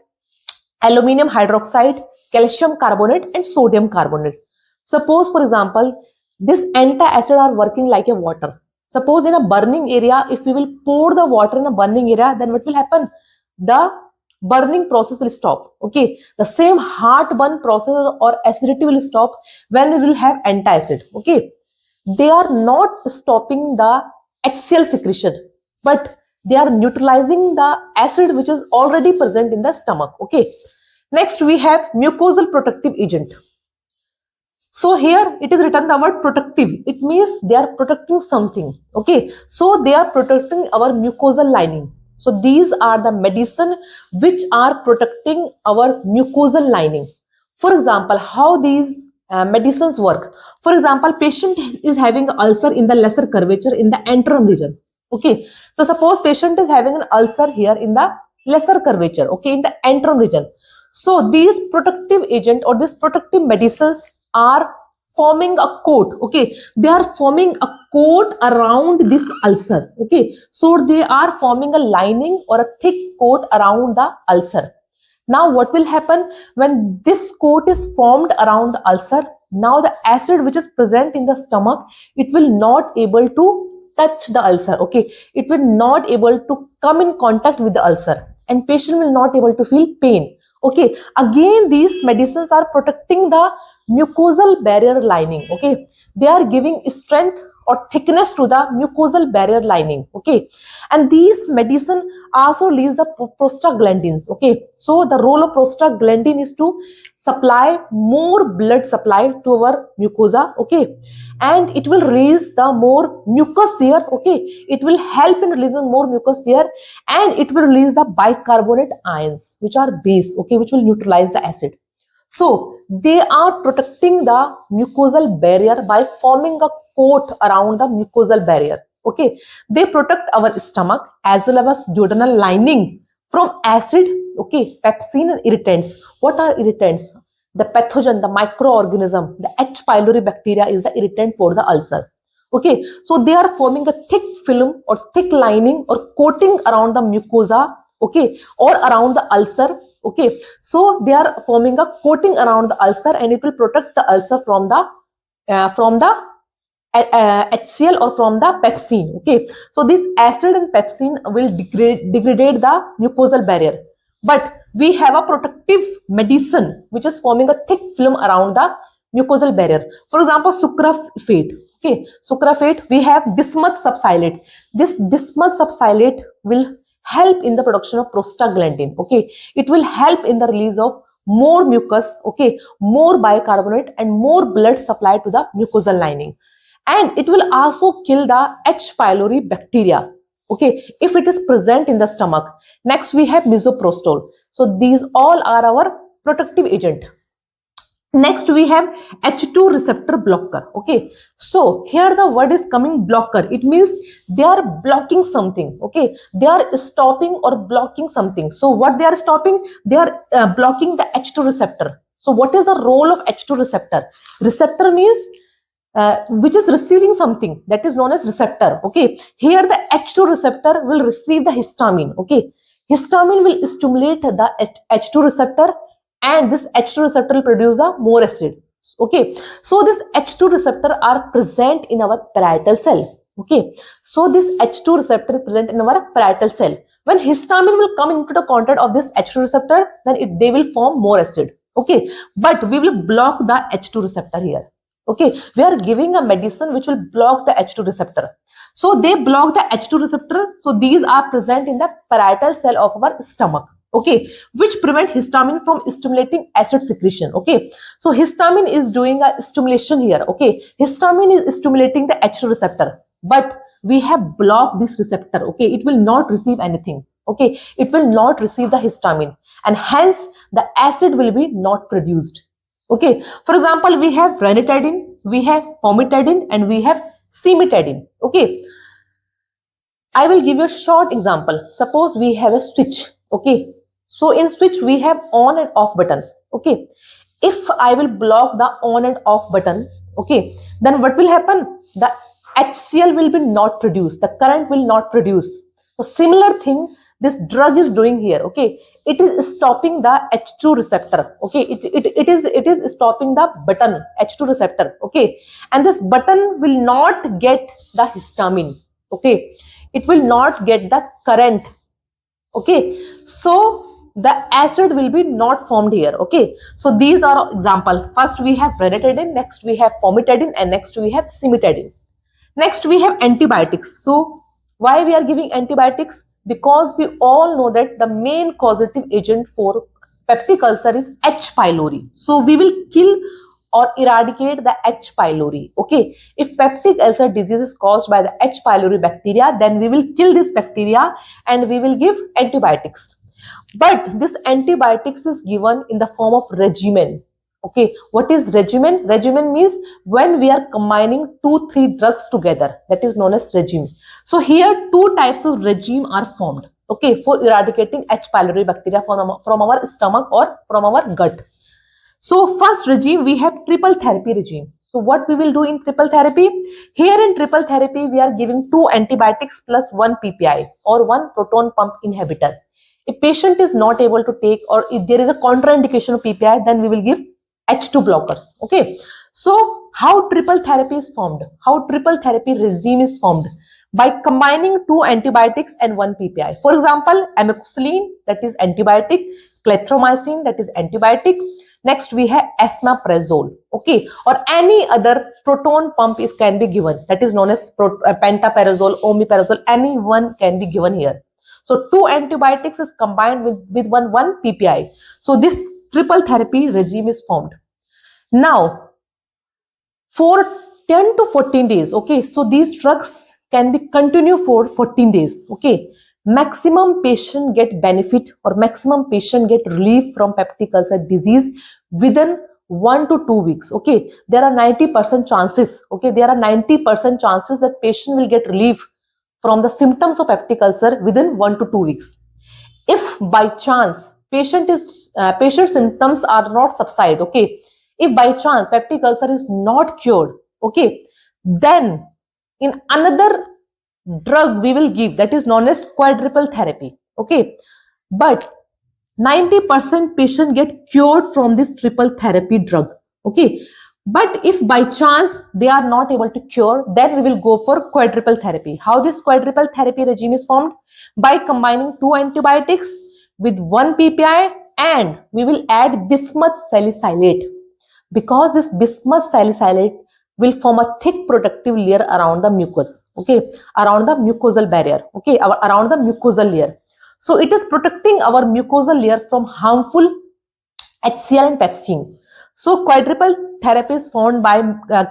aluminum hydroxide, calcium carbonate and sodium carbonate. Suppose for example, this antacid are working like a water. Suppose in a burning area, if we will pour the water in a burning area, then what will happen? The burning process will stop. Okay, the same heartburn process or acidity will stop when we will have antacid. Okay, they are not stopping the HCl secretion, but they are neutralizing the acid which is already present in the stomach. Okay, next we have mucosal protective agent. So here it is written the word protective. It means they are protecting something. Okay, so they are protecting our mucosal lining. So these are the medicine which are protecting our mucosal lining. For example, how these medicines work. For example, patient is having ulcer in the lesser curvature in the antrum region. Okay, so suppose patient is having an ulcer here in the lesser curvature. Okay, in the antrum region. So these protective agent or these protective medicines are forming a coat. Okay, they are forming a coat around this ulcer. Okay, so they are forming a lining or a thick coat around the ulcer. Now what will happen when this coat is formed around the ulcer? Now the acid which is present in the stomach, it will not able to touch the ulcer. Okay, it will not able to come in contact with the ulcer and patient will not able to feel pain. Okay, again these medicines are protecting the mucosal barrier lining. Okay, they are giving strength or thickness to the mucosal barrier lining. Okay, and these medicine also release the prostaglandins. Okay, so the role of prostaglandin is to supply more blood supply to our mucosa. Okay, and it will release the more mucus there. Okay, it will help in releasing more mucus there, and it will release the bicarbonate ions which are base. Okay, which will neutralize the acid. So they are protecting the mucosal barrier by forming a coat around the mucosal barrier. Okay, they protect our stomach as well as duodenal lining from acid. Okay, pepsin and irritants. What are irritants? The pathogen, the microorganism, the H. pylori bacteria is the irritant for the ulcer. Okay, so they are forming a thick film or thick lining or coating around the mucosa. Okay, or around the ulcer. Okay, so they are forming a coating around the ulcer and it will protect the ulcer from the HCl or from the pepsin. Okay, so this acid and pepsin will degrade the mucosal barrier, but we have a protective medicine which is forming a thick film around the mucosal barrier. For example, sucralfate. Okay, sucralfate, we have bismuth subsilate. This bismuth subsilate will help in the production of prostaglandin. Okay, it will help in the release of more mucus. Okay, more bicarbonate and more blood supply to the mucosal lining, and it will also kill the H. pylori bacteria. Okay, if it is present in the stomach. Next we have misoprostol. So these all are our protective agent. Next we have H2 receptor blocker. Okay, so here the word is coming blocker. It means they are blocking something. Okay, they are stopping or blocking something. So what they are stopping? They are blocking the H2 receptor. So what is the role of H2 receptor? Receptor means which is receiving something, that is known as receptor. Okay, here the H2 receptor will receive the histamine. Okay, histamine will stimulate the H2 receptor, and this H2 receptor will produce the more acid. Okay, so this H2 receptor are present in our parietal cell. Okay, so this H2 receptor is present in our parietal cell. When histamine will come into the contact of this H2 receptor, then they will form more acid. Okay, but we will block the H2 receptor here. Okay, we are giving a medicine which will block the H2 receptor. So they block the H2 receptor. So these are present in the parietal cell of our stomach. Okay, which prevent histamine from stimulating acid secretion. Okay, so histamine is doing a stimulation here. Okay, histamine is stimulating the H2 receptor. but we have blocked this receptor. Okay, it will not receive anything. Okay, it will not receive the histamine, and hence the acid will be not produced. Okay, for example, we have ranitidine, we have famotidine, and we have cimetidine. Okay, I will give you a short example. Suppose we have a switch. Okay, so in switch we have on and off button. Okay, if I will block the on and off button, okay, then what will happen? The HCl will be not produced, the current will not produce. So similar thing this drug is doing here. Okay, it is stopping the H2 receptor. Okay, it is stopping the button H2 receptor. Okay, and this button will not get the histamine. Okay, it will not get the current. Okay, so the acid will be not formed here. Okay, so these are examples. First we have ranitidine, next we have famotidine, and next we have cimetidine. Next we have antibiotics. So why we are giving antibiotics? Because we all know that the main causative agent for peptic ulcer is H. pylori. So we will kill or eradicate the H. pylori. Okay, if peptic ulcer disease is caused by the H. pylori bacteria, then we will kill this bacteria and we will give antibiotics. But this antibiotics is given in the form of regimen. Okay, what is regimen? Regimen means when we are combining 2-3 drugs together, that is known as regime. So here 2 types of regime are formed. Okay, for eradicating H. pylori bacteria from our stomach or from our gut. So first regime we have triple therapy regime. So what we will do in triple therapy? Here in triple therapy we are giving 2 antibiotics plus 1 PPI or 1 proton pump inhibitor. If patient is not able to take, or if there is a contraindication of PPI, then we will give H2 blockers. Okay, so how triple therapy is formed? How triple therapy regime is formed? By combining 2 antibiotics and 1 PPI. For example, amoxicillin, that is antibiotic, clarithromycin, that is antibiotic. Next we have esomeprazole. Okay, or any other proton pump can be given, that is known as pantoprazole, omeprazole, any one can be given here. So 2 antibiotics is combined with one PPI. So this triple therapy regime is formed. Now, for 10 to 14 days, okay, so these drugs can be continue for 14 days. Okay, maximum patient get benefit or maximum patient get relief from peptic ulcer disease within 1 to 2 weeks. Okay, there are 90% chances. Okay, there are 90% chances that patient will get relief from the symptoms of peptic ulcer within 1 to 2 weeks. If by chance patient symptoms are not subside, okay, if by chance peptic ulcer is not cured, okay, then in another drug we will give, that is known as quadruple therapy. Okay, but 90% patient get cured from this triple therapy drug. Okay, but if by chance they are not able to cure, then we will go for quadruple therapy. How this quadruple therapy regime is formed? By combining 2 antibiotics with 1 PPI, and we will add bismuth salicylate, because this bismuth salicylate will form a thick protective layer around the mucus. Okay, around the mucosal barrier. Okay, around the mucosal layer. So it is protecting our mucosal layer from harmful HCl and pepsin. So quadruple therapy is formed by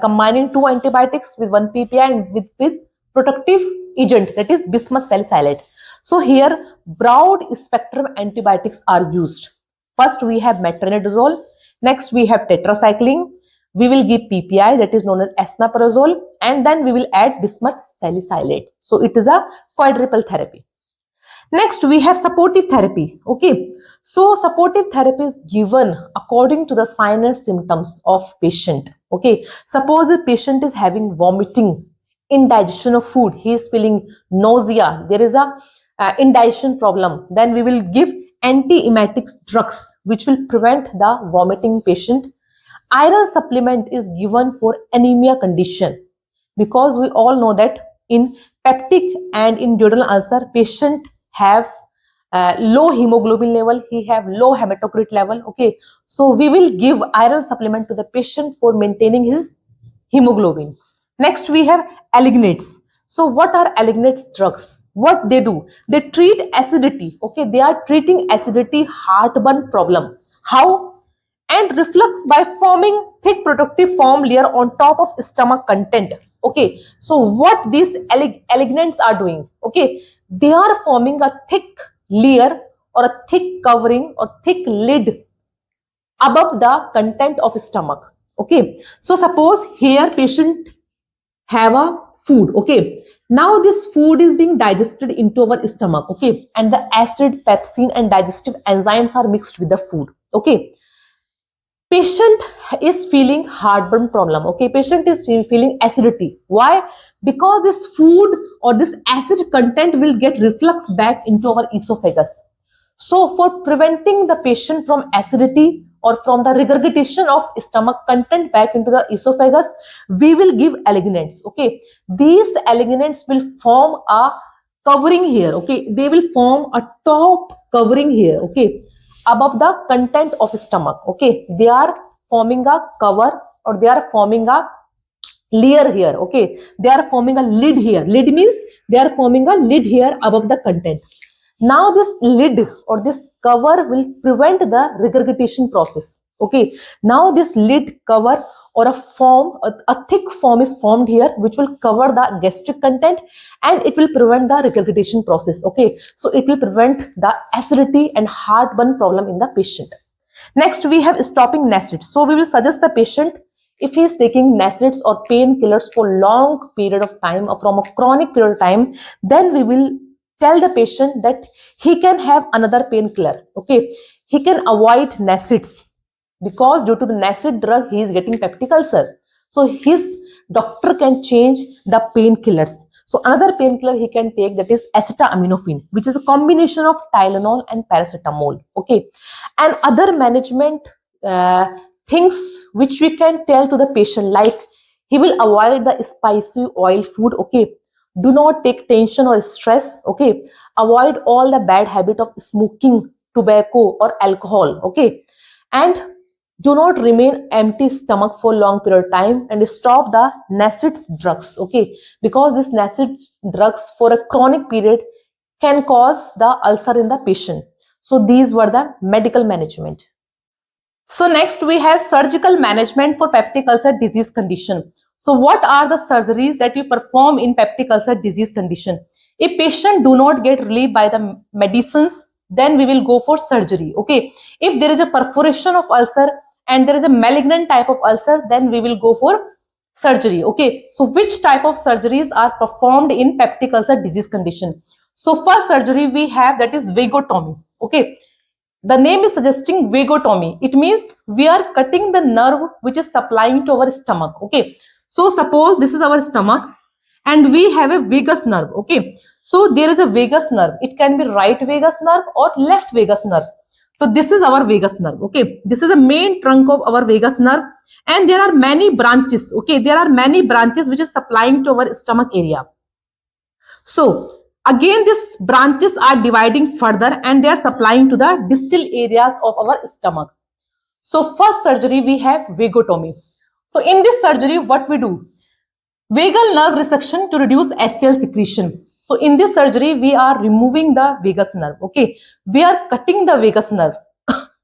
combining 2 antibiotics with 1 PPI and with protective agent, that is bismuth salicylate. So here broad spectrum antibiotics are used. First we have metronidazole, next we have tetracycline, we will give PPI, that is known as esomeprazole, and then we will add bismuth salicylate. So it is a quadruple therapy. Next we have supportive therapy. Okay, so supportive therapy is given according to the sign and symptoms of patient. Okay, suppose the patient is having vomiting, indigestion of food, he is feeling nausea, there is a indigestion problem, then we will give anti-emetic drugs which will prevent the vomiting patient. Iron supplement is given for anemia condition, because we all know that in peptic and in duodenal ulcer patient have low hemoglobin level, he have low hematocrit level. Okay, so we will give iron supplement to the patient for maintaining his hemoglobin. Next we have allignates. So what are allignates drugs? What they do? They treat acidity. Okay, they are treating acidity, heartburn problem. How? And reflux by forming thick protective foam layer on top of stomach content. Okay, so what these alignments are doing, okay, they are forming a thick layer or a thick covering or thick lid above the content of stomach. Okay, so suppose here patient have a food. Okay, now this food is being digested into our stomach. Okay, and the acid, pepsin and digestive enzymes are mixed with the food. Okay, patient is feeling heartburn problem. Okay, patient is feeling acidity. Why? Because this food or this acid content will get reflux back into our esophagus. So for preventing the patient from acidity or from the regurgitation of stomach content back into the esophagus, we will give alignments. Okay, these alignments will form a covering here. Okay, they will form a top covering here. Okay, above the content of stomach. Okay, they are forming a cover or they are forming a layer here. Okay, they are forming a lid here. Lid means they are forming a lid here above the content. Now this lid or this cover will prevent the regurgitation process. Okay, now this lid cover or a thick form is formed here which will cover the gastric content and it will prevent the regurgitation process. Okay, so it will prevent the acidity and heartburn problem in the patient. Next we have stopping NSAIDs. So we will suggest the patient, if he is taking NSAIDs or painkillers for long period of time or from a chronic period of time, then we will tell the patient that he can have another painkiller. Okay, he can avoid NSAIDs because due to the NSAID drug he is getting peptic ulcer. So his doctor can change the painkillers. So another painkiller he can take, that is acetaminophen, which is a combination of Tylenol and paracetamol. Okay, and other management things which we can tell to the patient, like he will avoid the spicy oil food. Okay, do not take tension or stress. Okay, avoid all the bad habit of smoking, tobacco or alcohol. Okay, and do not remain empty stomach for long period of time and stop the NSAIDs drugs. Okay, because this NSAIDs drugs for a chronic period can cause the ulcer in the patient. So these were the medical management. So next we have surgical management for peptic ulcer disease condition. So what are the surgeries that we perform in peptic ulcer disease condition? If patient do not get relief by the medicines, then we will go for surgery. Okay, if there is a perforation of ulcer and there is a malignant type of ulcer, then we will go for surgery. Okay, so which type of surgeries are performed in peptic ulcer disease condition? So first surgery we have, that is vagotomy. Okay, the name is suggesting vagotomy. It means we are cutting the nerve which is supplying to our stomach. Okay, so suppose this is our stomach and we have a vagus nerve. Okay, so there is a vagus nerve. It can be right vagus nerve or left vagus nerve. So this is our vagus nerve. Okay, this is the main trunk of our vagus nerve and there are many branches. Okay, there are many branches which is supplying to our stomach area. So again these branches are dividing further and they are supplying to the distal areas of our stomach. So first surgery we have vagotomy. So in this surgery what we do? Vagal nerve resection to reduce HCl secretion. So in this surgery we are removing the vagus nerve. Okay, we are cutting the vagus nerve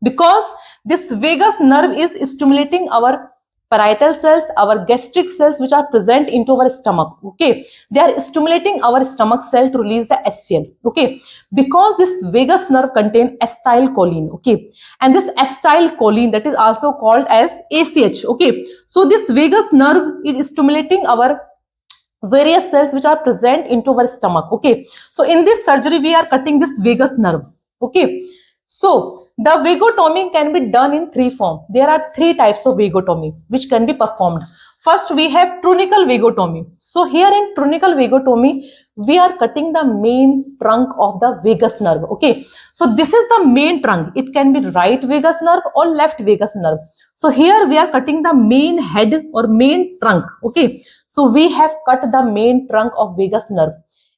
because this vagus nerve is stimulating our parietal cells, our gastric cells which are present into our stomach. Okay, they are stimulating our stomach cell to release the HCl. Okay, because this vagus nerve contains acetylcholine. Okay, and this acetylcholine, that is also called as ACH. Okay, so this vagus nerve is stimulating our various cells which are present into our stomach. Okay, so in this surgery we are cutting this vagus nerve. Okay, so the vagotomy can be done in three forms. There are three types of vagotomy which can be performed. First we have truncal vagotomy. So here in truncal vagotomy we are cutting the main trunk of the vagus nerve. Okay, so this is the main trunk. It can be right vagus nerve or left vagus nerve. So here we are cutting the main head or main trunk. Okay, so we have cut the main trunk of vagus nerve.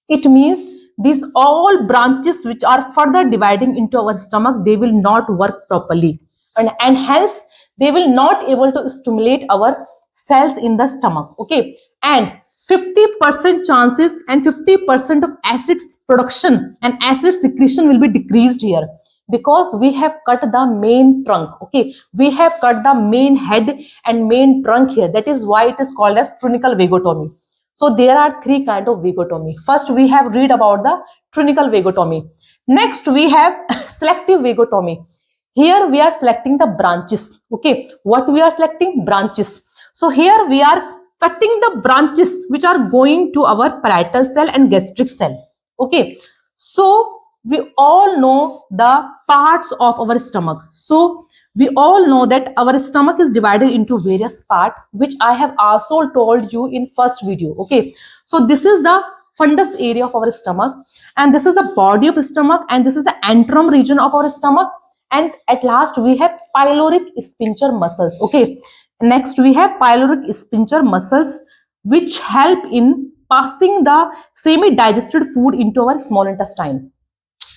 It means these all branches which are further dividing into our stomach, they will not work properly and hence they will not able to stimulate our cells in the stomach. Okay, and 50% chances and 50% of acid production and acid secretion will be decreased here because we have cut the main trunk. Okay, we have cut the main head and main trunk here. That is why it is called as truncal vagotomy. So there are three kinds of vagotomy. First, we have read about the trinical vagotomy. Next, we have selective vagotomy. Here we are selecting the branches. Okay, what we are selecting? Branches. So here we are cutting the branches which are going to our parietal cell and gastric cell. Okay, so we all know the parts of our stomach. So we all know that our stomach is divided into various parts, which I have also told you in first video. Okay, so this is the fundus area of our stomach, and this is the body of stomach, and this is the antrum region of our stomach, and at last we have pyloric sphincter muscles. Okay, next we have pyloric sphincter muscles, which help in passing the semi-digested food into our small intestine.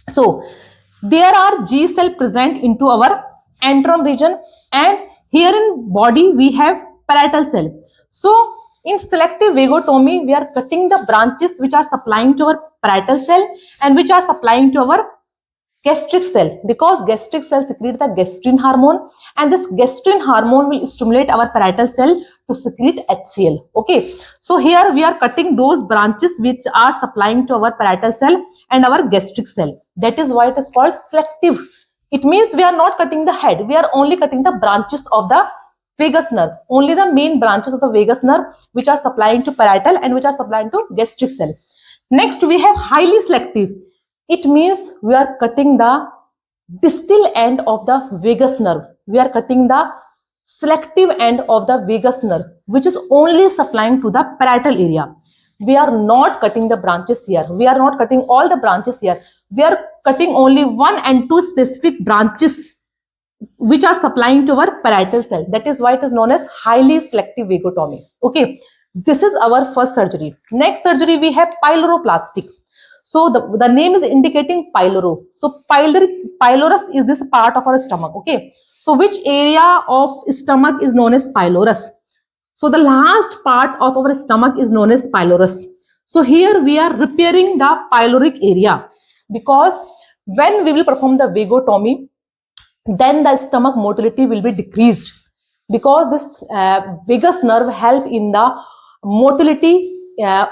So there are G cell present into our antrum region, and here in body we have parietal cell. So in selective vagotomy, we are cutting the branches which are supplying to our parietal cell and which are supplying to our gastric cell, because gastric cell secrete the gastrin hormone, and this gastrin hormone will stimulate our parietal cell to secrete HCl. Okay, so here we are cutting those branches which are supplying to our parietal cell and our gastric cell. That is why it is called selective. It means we are not cutting the head, we are only cutting the branches of the vagus nerve, only the main branches of the vagus nerve which are supplying to parietal and which are supplying to gastric cell. Next we have highly selective. It means we are cutting the distal end of the vagus nerve. We are cutting the selective end of the vagus nerve, which is only supplying to the parietal area. We are not cutting the branches here. We are not cutting all the branches here. We are cutting only 1 and 2 specific branches which are supplying to our parietal cell. That is why it is known as highly selective vagotomy. Okay, this is our first surgery. Next surgery we have pyloroplastic. So the name is indicating pyloro. So pylorus is this part of our stomach. Okay, so which area of stomach is known as pylorus? So the last part of our stomach is known as pylorus. So here we are repairing the pyloric area, because when we will perform the vagotomy, then the stomach motility will be decreased, because this vagus nerve help in the motility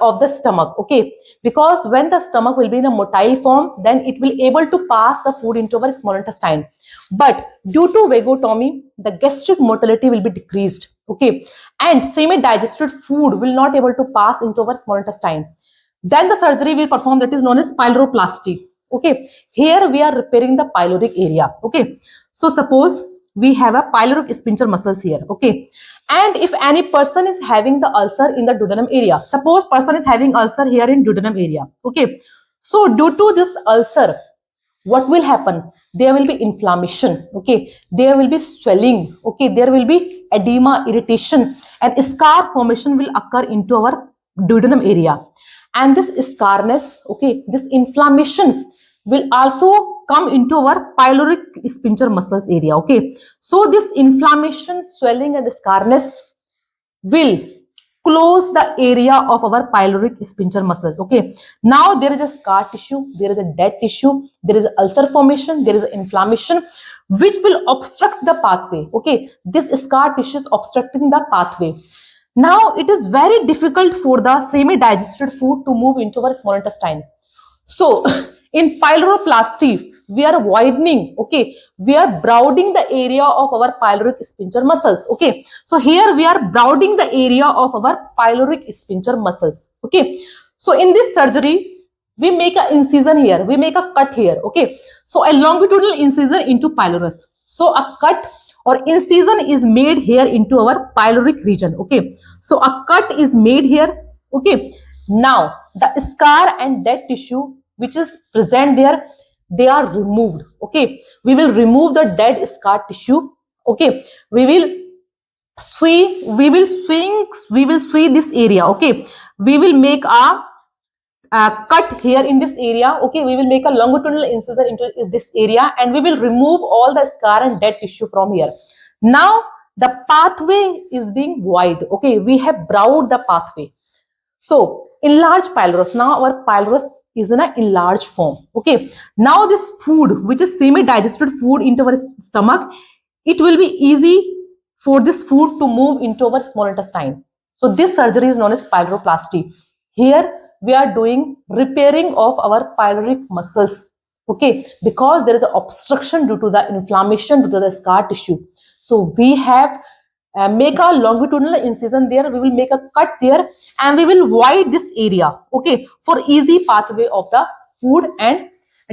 of the stomach. Okay, because when the stomach will be in a motile form, then it will able to pass the food into our small intestine, but due to vagotomy the gastric motility will be decreased. Okay, and semi-digested food will not able to pass into our small intestine. Then the surgery we perform, that is known as pyloroplasty. Okay, here we are repairing the pyloric area. Okay, so suppose we have a pyloric sphincter muscles here. Okay, and if any person is having the ulcer in the duodenum area, suppose person is having ulcer here in duodenum area. Okay, so due to this ulcer, what will happen? There will be inflammation. Okay, there will be swelling. Okay, there will be edema, irritation, and scar formation will occur into our duodenum area. And this scarness, okay, this inflammation will also come into our pyloric sphincter muscles area. Okay, so this inflammation, swelling, and scarness will close the area of our pyloric sphincter muscles. Okay, now there is a scar tissue, there is a dead tissue, there is ulcer formation, there is inflammation which will obstruct the pathway. Okay, this scar tissue is obstructing the pathway. Now it is very difficult for the semi-digested food to move into our small intestine. So in pyloroplasty we are widening. Okay, we are broadening the area of our pyloric sphincter muscles. Okay, so here we are broadening the area of our pyloric sphincter muscles. Okay, so in this surgery we make an incision here, we make a cut here. Okay, so a longitudinal incision into pylorus. So a cut or incision is made here into our pyloric region. Okay, so a cut is made here. Okay, now the scar and dead tissue which is present there, they are removed. Okay, we will remove the dead scar tissue. Okay, we will sweep this area. Okay, we will make a cut here in this area. Okay, we will make a longitudinal incision into this area, and we will remove all the scar and dead tissue from here. Now the pathway is being wide. Okay, we have broadened the pathway. So enlarged pylorus. Now our pylorus is in an enlarged form. Okay, now this food which is semi-digested food into our stomach, it will be easy for this food to move into our small intestine. So this surgery is known as pyloroplasty. Here we are doing repairing of our pyloric muscles, okay, because there is an obstruction due to the inflammation due to the scar tissue. So we have make a longitudinal incision there, we will make a cut there, and we will widen this area, okay, for easy pathway of the food and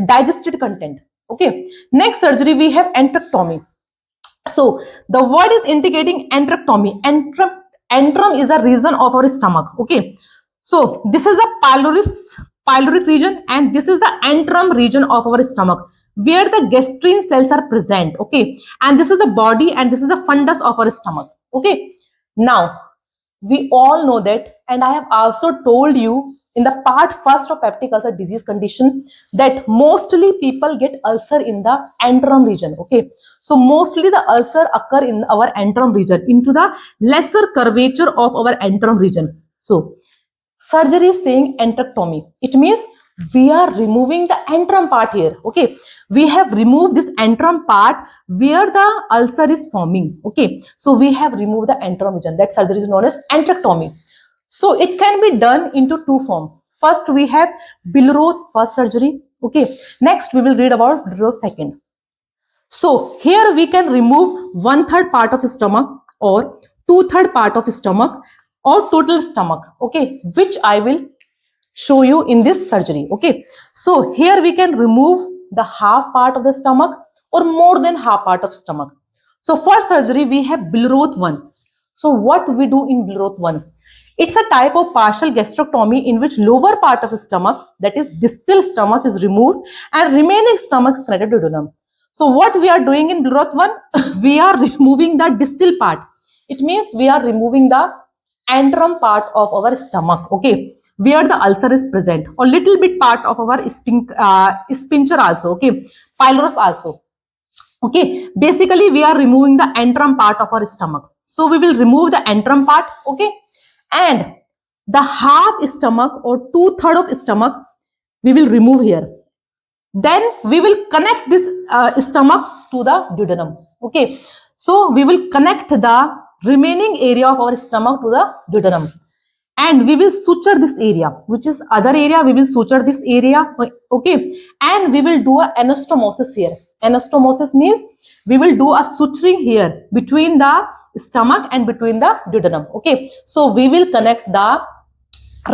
digested content. Okay, next surgery we have enterectomy. So the word is indicating enterectomy. Antrum is a region of our stomach. Okay, so this is the pyloric region, and this is the antrum region of our stomach, where the gastrine cells are present. Okay, and this is the body, and this is the fundus of our stomach. Okay, now we all know that, and I have also told you in the part first of peptic ulcer disease condition that mostly people get ulcer in the antrum region. Okay, so mostly the ulcer occur in our antrum region, into the lesser curvature of our antrum region. So surgery is saying enterectomy. It means we are removing the antrum part here. Okay, we have removed this antrum part where the ulcer is forming. Okay, so we have removed the antrum region. That surgery is known as enterectomy. So it can be done into two forms. First we have Billroth first surgery. Okay, next we will read about Billroth second. So here we can remove 1/3 part of stomach or 2/3 part of stomach or total stomach. Okay, which I will show you in this surgery. Okay, so here we can remove the half part of the stomach or more than half part of stomach. So for surgery we have Billroth 1. So what we do in Billroth 1? It's a type of partial gastrectomy in which lower part of the stomach, that is distal stomach, is removed and remaining stomach is connected to duodenum. So what we are doing in Billroth 1? We are removing the distal part. It means we are removing the antrum part of our stomach, okay, where the ulcer is present, or little bit part of our sphincter also, okay, pylorus also. Okay, basically we are removing the antrum part of our stomach. So we will remove the antrum part, okay, and the half stomach or 2/3 of stomach we will remove here. Then we will connect this stomach to the duodenum. Okay, so we will connect the remaining area of our stomach to the duodenum, and we will suture this area, which is other area. We will suture this area. Okay, and we will do a anastomosis here. Anastomosis means we will do a suturing here between the stomach and between the duodenum. Okay, so we will connect the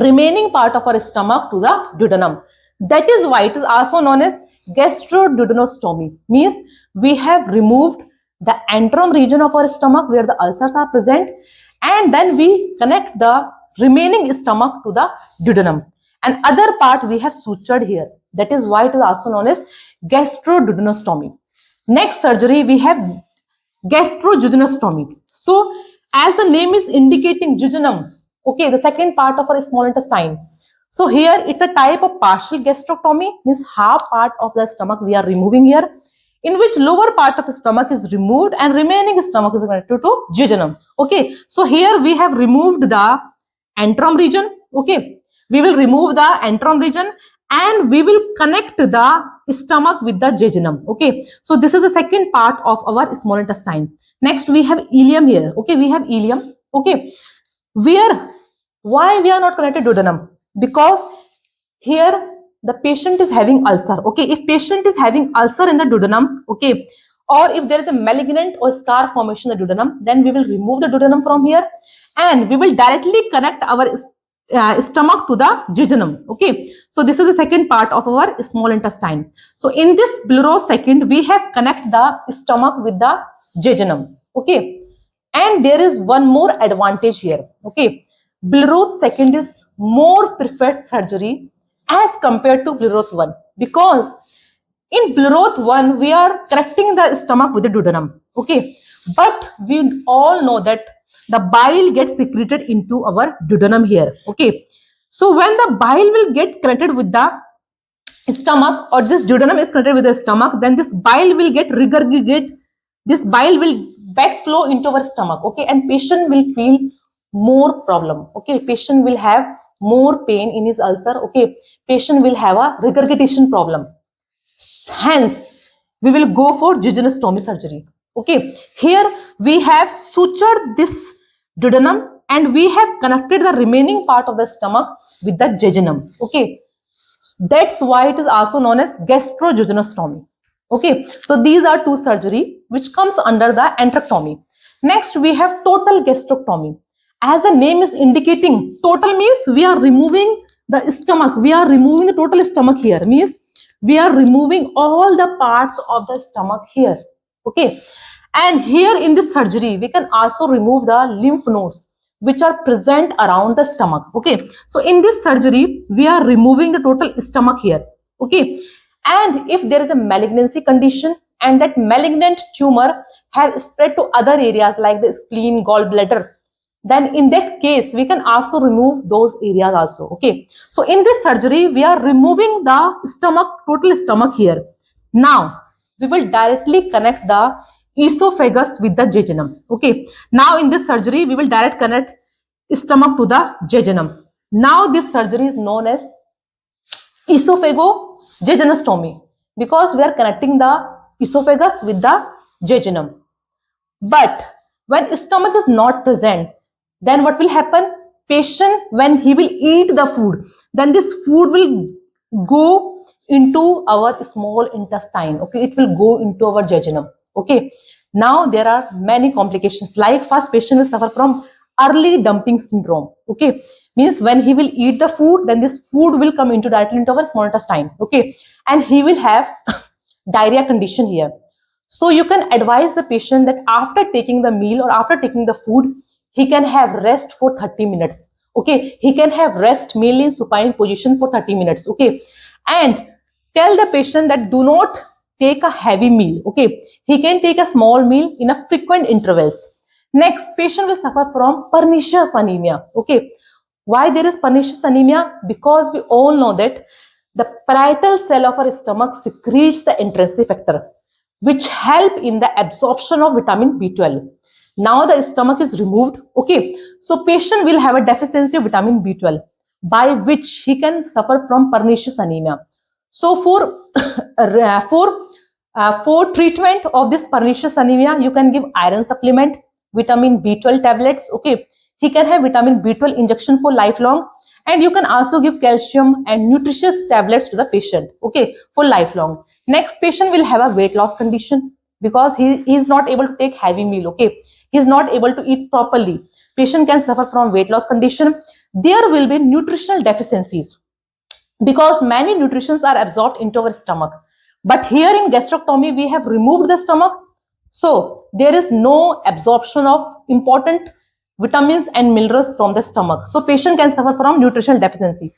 remaining part of our stomach to the duodenum. That is why it is also known as gastroduodenostomy. Means we have removed the antrum region of our stomach where the ulcers are present, and then we connect the remaining stomach to the duodenum, and other part we have sutured here. That is why it is also known as gastroduodenostomy. Next surgery we have gastrojejunostomy. So as the name is indicating, jejunum, okay, the second part of our small intestine. So here it's a type of partial gastrectomy, means half part of the stomach we are removing here, in which lower part of the stomach is removed and remaining stomach is connected to jejunum. Okay, so here we have removed the antrum region. Okay, we will remove the antrum region and we will connect the stomach with the jejunum. Okay, so this is the second part of our small intestine. Next we have ileum here. Okay, we have ileum. Okay, why we are not connected to duodenum? Because here the patient is having ulcer. Okay, if patient is having ulcer in the duodenum, okay, or if there is a malignant or scar formation in the duodenum, then we will remove the duodenum from here and we will directly connect our stomach to the jejunum. Okay, so this is the second part of our small intestine. So in this Billroth second, we have connect the stomach with the jejunum. Okay, and there is one more advantage here. Okay, Billroth second is more preferred surgery as compared to Billroth 1, because in Billroth 1 we are connecting the stomach with the duodenum. Okay, but we all know that the bile gets secreted into our duodenum here. Okay, so when the bile will get connected with the stomach, or this duodenum is connected with the stomach, then this bile will get regurgitate. This bile will backflow into our stomach. Okay, and patient will feel more problem. Okay, patient will have more pain in his ulcer. Okay, patient will have a regurgitation problem. Hence, we will go for jejunostomy surgery. Okay, here we have sutured this duodenum and we have connected the remaining part of the stomach with the jejunum. Okay, that's why it is also known as gastrojejunostomy. Okay, so these are two surgery which comes under the enterectomy. Next, we have total gastrectomy. As the name is indicating, total means we are removing the stomach. We are removing the total stomach here. Means we are removing all the parts of the stomach here. Okay, and here in this surgery, we can also remove the lymph nodes which are present around the stomach. Okay, so in this surgery, we are removing the total stomach here. Okay, and if there is a malignancy condition and that malignant tumor have spread to other areas like the spleen, gallbladder, then in that case we can also remove those areas also. Okay, so in this surgery we are removing the stomach, total stomach here. Now we will directly connect the esophagus with the jejunum. Okay, now in this surgery we will direct connect stomach to the jejunum. Now this surgery is known as esophagojejunostomy because we are connecting the esophagus with the jejunum. But when stomach is not present, then what will happen? Patient, when he will eat the food, then this food will go into our small intestine. Okay, it will go into our jejunum. Okay, now there are many complications. Like first, patient will suffer from early dumping syndrome. Okay, means when he will eat the food, then this food will come into directly into our small intestine. Okay, and he will have diarrhea condition here. So you can advise the patient that after taking the meal or after taking the food, he can have rest for 30 minutes. Okay, he can have rest mainly in supine position for 30 minutes. Okay, and tell the patient that do not take a heavy meal. Okay, he can take a small meal in a frequent intervals. Next, patient will suffer from pernicious anemia. Okay, why there is pernicious anemia? Because we all know that the parietal cell of our stomach secretes the intrinsic factor which help in the absorption of vitamin B12. Now the stomach is removed. Okay, so patient will have a deficiency of vitamin B12 by which he can suffer from pernicious anemia. So for for treatment of this pernicious anemia, you can give iron supplement, vitamin B12 tablets. Okay, he can have vitamin B12 injection for lifelong, and you can also give calcium and nutritious tablets to the patient. Okay, for lifelong. Next, patient will have a weight loss condition because he is not able to take heavy meal. Okay, he is not able to eat properly. Patient can suffer from weight loss condition. There will be nutritional deficiencies because many nutrients are absorbed into our stomach. But here in gastrectomy, we have removed the stomach. So there is no absorption of important vitamins and minerals from the stomach. So patient can suffer from nutritional deficiency.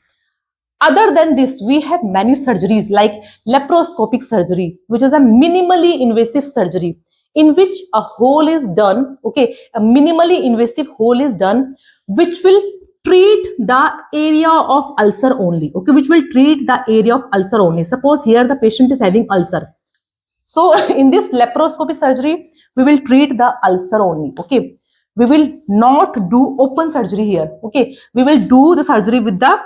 Other than this, we have many surgeries like laparoscopic surgery, which is a minimally invasive surgery in which a hole is done. Okay, a minimally invasive hole is done, which will treat the area of ulcer only. Okay, which will treat the area of ulcer only. Suppose here the patient is having ulcer. So in this laparoscopy surgery, we will treat the ulcer only. Okay, we will not do open surgery here. Okay, we will do the surgery with the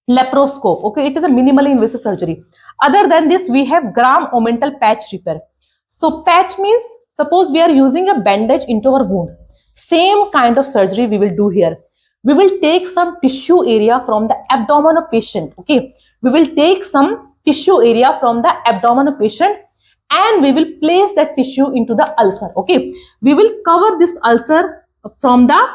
laparoscope. Okay, it is a minimally invasive surgery. Other than this, we have gram omental patch repair. So patch means suppose we are using a bandage into our wound. Same kind of surgery we will do here. We will take some tissue area from the abdomen of patient. Okay, we will take some tissue area from the abdomen of patient and we will place that tissue into the ulcer. Okay, we will cover this ulcer from the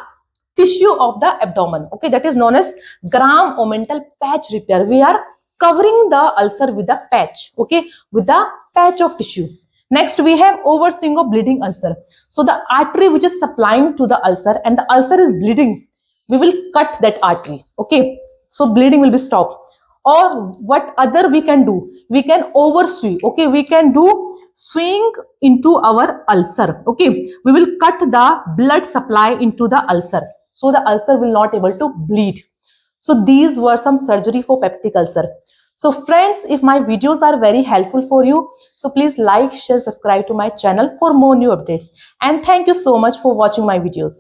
tissue of the abdomen. Okay, that is known as gram omental patch repair. We are covering the ulcer with a patch. Okay, with the patch of tissue. Next, we have oversing of bleeding ulcer. So the artery which is supplying to the ulcer and the ulcer is bleeding, we will cut that artery. Okay, so bleeding will be stopped. Or what other we can do? We can oversee. Okay, we can do swing into our ulcer. Okay, we will cut the blood supply into the ulcer, so the ulcer will not able to bleed. So these were some surgery for peptic ulcer. So friends, if my videos are very helpful for you, so please like, share, subscribe to my channel for more new updates. And thank you so much for watching my videos.